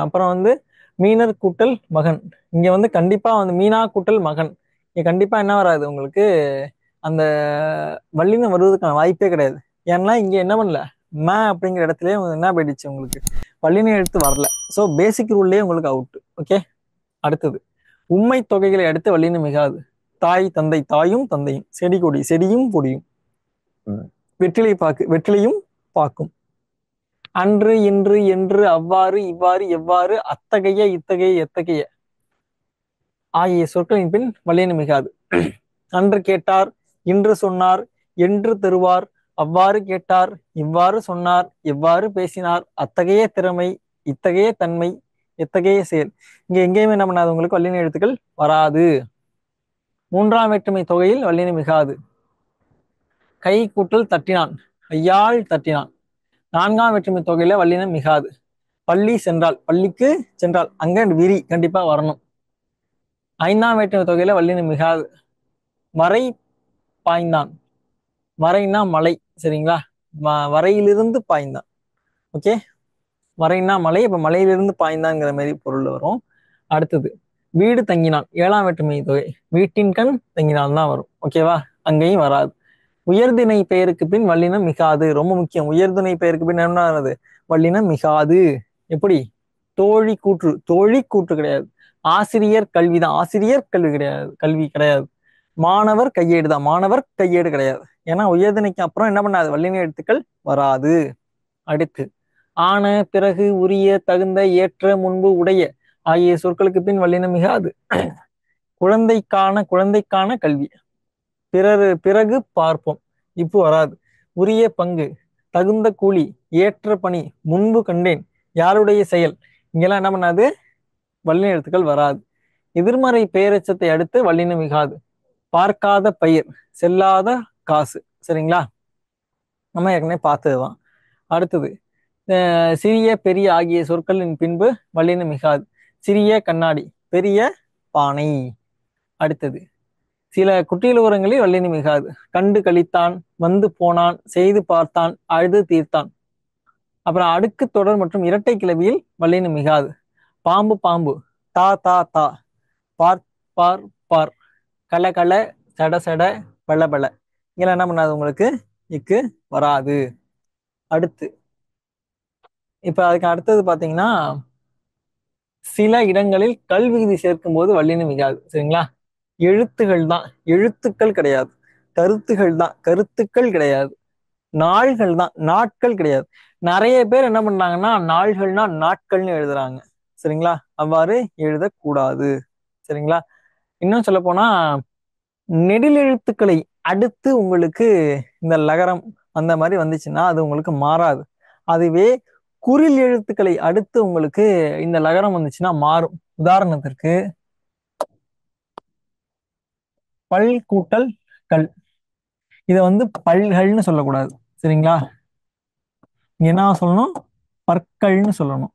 அப்புறம் வந்து மீனர் கூட்டல் மகன். இங்க வந்து கண்டிப்பா வந்து மீனா கூட்டல் மகன், இங்க கண்டிப்பா என்ன வராது உங்களுக்கு? அந்த வல்லினம் வருவதற்கான வாய்ப்பே கிடையாது. ஏன்னா இங்க என்ன பண்ணல, ம அப்படிங்கிற இடத்துலயே என்ன போயிடுச்சு உங்களுக்கு, வல்லினம் எழுத்து வரல. ஸோ பேசிக் ரூல்லே உங்களுக்கு அவுட். ஓகே, அடுத்தது உண்மை தொகைகளை அடுத்து வல்லினம் மிகாது. தாய் தந்தை, தாயும் தந்தையும், செடி கொடி செடியும் கொடியும், வெற்றிலை பாக்கு வெற்றிலையும் பாக்கும், அன்று இன்று என்று அவ்வாறு இவ்வாறு எவ்வாறு அத்தகைய இத்தகைய எத்தகைய ஆகிய சொற்களின் பின் வல்லினம் மிகாது. அன்று கேட்டார், இன்று சொன்னார், என்று தருவார், அவ்வாறு கேட்டார், இவ்வாறு சொன்னார், எவ்வாறு பேசினார், அத்தகைய திறமை, இத்தகைய தன்மை, எத்தகைய செயல். இங்க எங்கேயுமே என்ன பண்ணாது உங்களுக்கு? வல்லின எழுத்துக்கள் வராது. 3ஆம் வேற்றுமை தொகையில் வல்லினம் மிகாது. கை கூட்டல் தட்டினான், கையால் தட்டினான். 4ஆம் வேற்றுமை தொகையில வல்லினம் மிகாது. பள்ளி சென்றால், பள்ளிக்கு சென்றால், அங்க விரி கண்டிப்பா வரணும். 5ஆம் வேற்றுமை தொகையில வல்லினம் மிகாது. வரை பாய்ந்தான், வரைன்னா மலை. சரிங்களா? வரையிலிருந்து பாய்ந்தான். ஓகே, வரைன்னா மலை, இப்ப மலையிலிருந்து பாய்ந்தாங்கிற மாதிரி பொருள் வரும். அடுத்தது வீடு தங்கினான், 7ஆம் வேற்றுமை தொகை. வீட்டின் கண் தங்கினான் தான் வரும். ஓகேவா? அங்கேயும் வராது. உயர்திணை பெயருக்கு பின் வல்லினம் மிகாது, ரொம்ப முக்கியம். உயர்திணை பெயருக்கு பின் என்ன ஆகுது? வல்லினம் மிகாது. எப்படி? தோழி கூற்று, தோழி கூற்று கிடையாது. ஆசிரியர் கல்விதான், ஆசிரியர் கல்வி கிடையாது, கல்வி கிடையாது. மாணவர் கையேடு தான், மாணவர் கையேடு கிடையாது. ஏன்னா உயர்திணைக்கு அப்புறம் என்ன பண்ணாது? வல்லின எழுத்துக்கள் வராது. அடுத்து ஆன, பிறகு, உரிய, தகுந்த, ஏற்ற, முன்பு, உடைய ஆகிய சொற்களுக்கு பின் வல்லினம் மிகாது. குழந்தைக்கான கல்வி, பிறகு பார்ப்போம், இப்போ வராது. உரிய பங்கு, தகுந்த கூலி, ஏற்ற பணி, முன்பு கண்டேன், யாருடைய செயல், இங்கெல்லாம் என்ன பண்ணாது? வல்லின எழுத்துக்கள் வராது. எதிர்மறை பெயரெச்சத்தை அடுத்து வல்லினம் மிகாது. பார்க்காத பயிர், செல்லாத காசு. சரிங்களா? நம்ம ஏற்கனவே பார்த்ததுதான். அடுத்தது சிறிய பெரிய ஆகிய சொற்களின் பின்பு வல்லினம் மிகாது. சிறிய கண்ணாடி, பெரிய பானை. அடுத்தது சில குற்றியலுகரங்களில் வல்லினம் மிகாது. கண்டு கழித்தான், வந்து போனான், செய்து பார்த்தான், அழுது தீர்த்தான். அப்புறம் அடுக்கு தொடர் மற்றும் இரட்டை கிளவியில் வல்லினம் மிகாது. பாம்பு பாம்பு, தா தா தா, பார் பார் பார், கல கல, சட சட, பல பல. இங்கெல்லாம் என்ன பண்ணாது உங்களுக்கு? இக்கு வராது. அடுத்து இப்ப அதுக்கு அடுத்தது பாத்தீங்கன்னா, சில இடங்களில் கல் விகுதி சேர்க்கும் போது வல்லினம் மிகாது. சரிங்களா? எழுத்துகள் தான், எழுத்துக்கள் கிடையாது. கருத்துகள் தான், கருத்துக்கள் கிடையாது. நாள்கள் தான், நாட்கள் கிடையாது. நிறைய பேர் என்ன பண்றாங்கன்னா நாள்கள்னா நாட்கள்னு எழுதுறாங்க. சரிங்களா? அவ்வாறு எழுதக்கூடாது. சரிங்களா? இன்னும் சொல்ல போனா நெடில் எழுத்துக்களை அடுத்து உங்களுக்கு இந்த லகரம் அந்த மாதிரி வந்துச்சுன்னா அது உங்களுக்கு மாறாது. அதுவே குறில் எழுத்துக்களை அடுத்து உங்களுக்கு இந்த லகரம் வந்துச்சுன்னா மாறும். உதாரணத்திற்கு பல் கூட்டல் கல், இதை வந்து பல்கள்னு சொல்லக்கூடாது. சரிங்களா? என்ன சொல்லணும்? பற்கள்னு சொல்லணும்.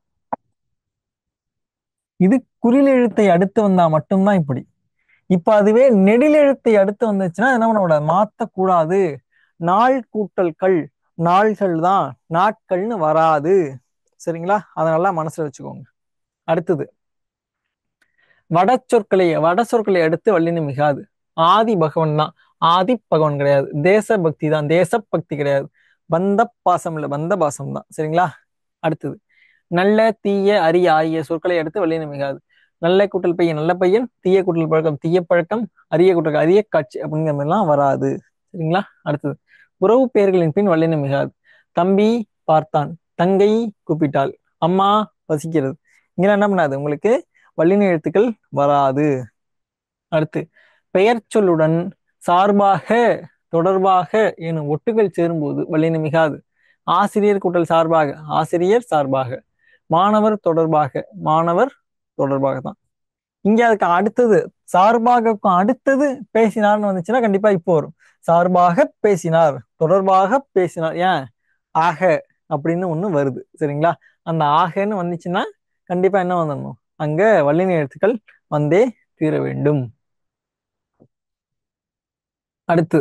இது குறில் எழுத்தை அடுத்து வந்தா மட்டும்தான் இப்படி. இப்ப அதுவே நெடில் எழுத்தை அடுத்து வந்துச்சுன்னா என்ன பண்ணக்கூடாது? மாத்தக்கூடாது. நாள் கூட்டல் கல், நாள்கள் தான், நாட்கள்னு வராது. சரிங்களா? அதனால மனசுல வச்சுக்கோங்க. அடுத்தது வட சொற்களை அடுத்து வல்லினம் மிகாது. ஆதி பகவன் தான், ஆதி பகவன் கிடையாது. தேச பக்தி தான், தேசபக்தி கிடையாது. பந்த பாசம் இல்ல, பந்த பாசம் தான். சரிங்களா? அடுத்தது நல்ல தீய அரிய ஆகிய சொற்களை அடுத்து வல்லினம் மிகாது. நல்ல கூட்டல் பையன் நல்ல பையன், தீய கூட்டல் பழக்கம் தீய பழக்கம், அரிய கூட்டல் அரிய காட்சி அப்படிங்கிற மாதிரிலாம் வராது. சரிங்களா? அடுத்தது உறவு பெயர்களின் பின் வல்லினம் மிகாது. தம்பி பார்த்தான், தங்கை கூப்பிட்டாள், அம்மா பசிக்கிறது. இங்க என்ன பண்ணாது, உங்களுக்கு வல்லின எழுத்துக்கள் வராது. அடுத்து பெயர் சொல்லுடன் சார்பாக தொடர்பாக எனும் ஒட்டுகள் சேரும்போது வல்லினம் மிகாது. ஆசிரியர் கூட்டல் சார்பாக ஆசிரியர் சார்பாக, மாணவர் தொடர்பாக மாணவர் தொடர்பாக தான். இங்க அதுக்கு அடுத்தது சார்பாகக்கும் அடுத்தது பேசினார்னு வந்துச்சுன்னா கண்டிப்பா இப்போ வரும். சார்பாக பேசினார், தொடர்பாக பேசினார். ஏன் ஆக அப்படின்னு ஒண்ணு வருது, சரிங்களா? அந்த ஆகன்னு வந்துச்சுன்னா கண்டிப்பா என்ன வந்துடணும், அங்க வல்லின எழுத்துக்கள் வந்தே தீர வேண்டும். அடுத்து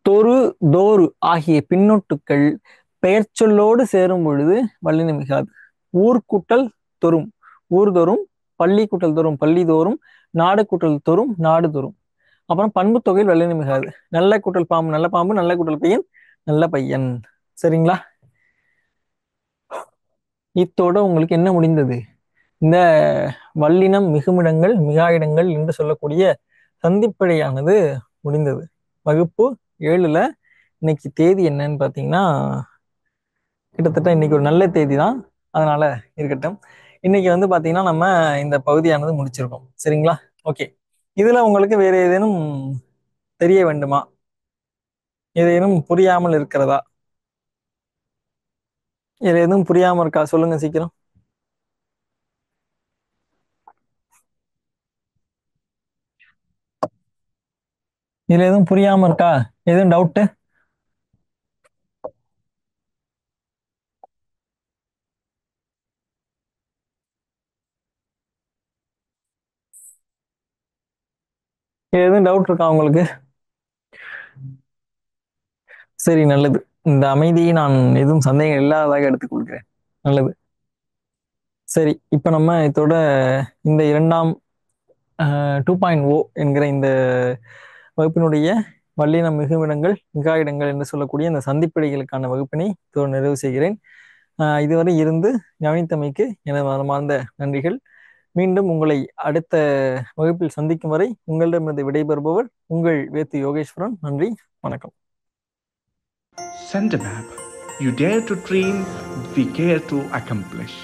தொரு தோறு ஆகிய பின்னொட்டுக்கள் பெயர் சொல்லோடு சேரும் பொழுது வல்லினம் மிகாது. ஊர் கூட்டல் தொறும் ஊர் தோறும், பள்ளி கூட்டல் தோறும் பள்ளி தோறும், நாடு கூட்டல் தோறும் நாடு தோறும். அப்புறம் பண்பு தொகையில் வல்லினம் மிகாது. நல்ல கூட்டல் பாம்பு நல்ல பாம்பு, நல்ல கூட்டல் பையன் நல்ல பையன். சரிங்களா? இத்தோட உங்களுக்கு என்ன முடிந்தது, இந்த வல்லினம் மிகுமிடங்கள் மிகாயிடங்கள் என்று சொல்லக்கூடிய சந்திப்பிழையானது முடிந்தது. வகுப்பு 7ல இன்னைக்கு தேதி என்னன்னு பாத்தீங்கன்னா, கிட்டத்தட்ட இன்னைக்கு ஒரு நல்ல தேதி தான், அதனால இருக்கட்டும். இன்னைக்கு வந்து பாத்தீங்கன்னா நம்ம இந்த பகுதியானது முடிச்சிருக்கோம். சரிங்களா? ஓகே. இதுல உங்களுக்கு வேற ஏதேனும் தெரிய வேண்டுமா, ஏதேனும் புரியாமல் இருக்கிறதா? இதுல எதுவும் புரியாம இருக்கா, சொல்லுங்க சீக்கிரம். இதுல எதுவும் புரியாம இருக்கா, எதுவும் டவுட்? எதுவும் டவுட் இருக்கா உங்களுக்கு? சரி, நல்லது. இந்த அமைதியை நான் எதுவும் சந்தேகம் இல்லாததாக எடுத்துக்கொள்கிறேன். நல்லது. சரி, இப்ப நம்ம இதோட இந்த இரண்டாம் 2.0 என்கிற இந்த வகுப்பினுடைய வல்லினம் மிகுமிடங்கள் மிகாயிடங்கள் என்று சொல்லக்கூடிய இந்த சந்திப்பிழைகளுக்கான வகுப்பினை இதோடு நிறைவு செய்கிறேன். இதுவரை இருந்து கவனித்தமைக்கு எனது மனமார்ந்த நன்றிகள். மீண்டும் உங்களை அடுத்த வகுப்பில் சந்திக்கும் வரை உங்களிடமிருந்து விடைபெறுபவர் உங்கள் வேத்து யோகேஸ்வரன். நன்றி, வணக்கம். Send a map. You dare to dream, we care to accomplish.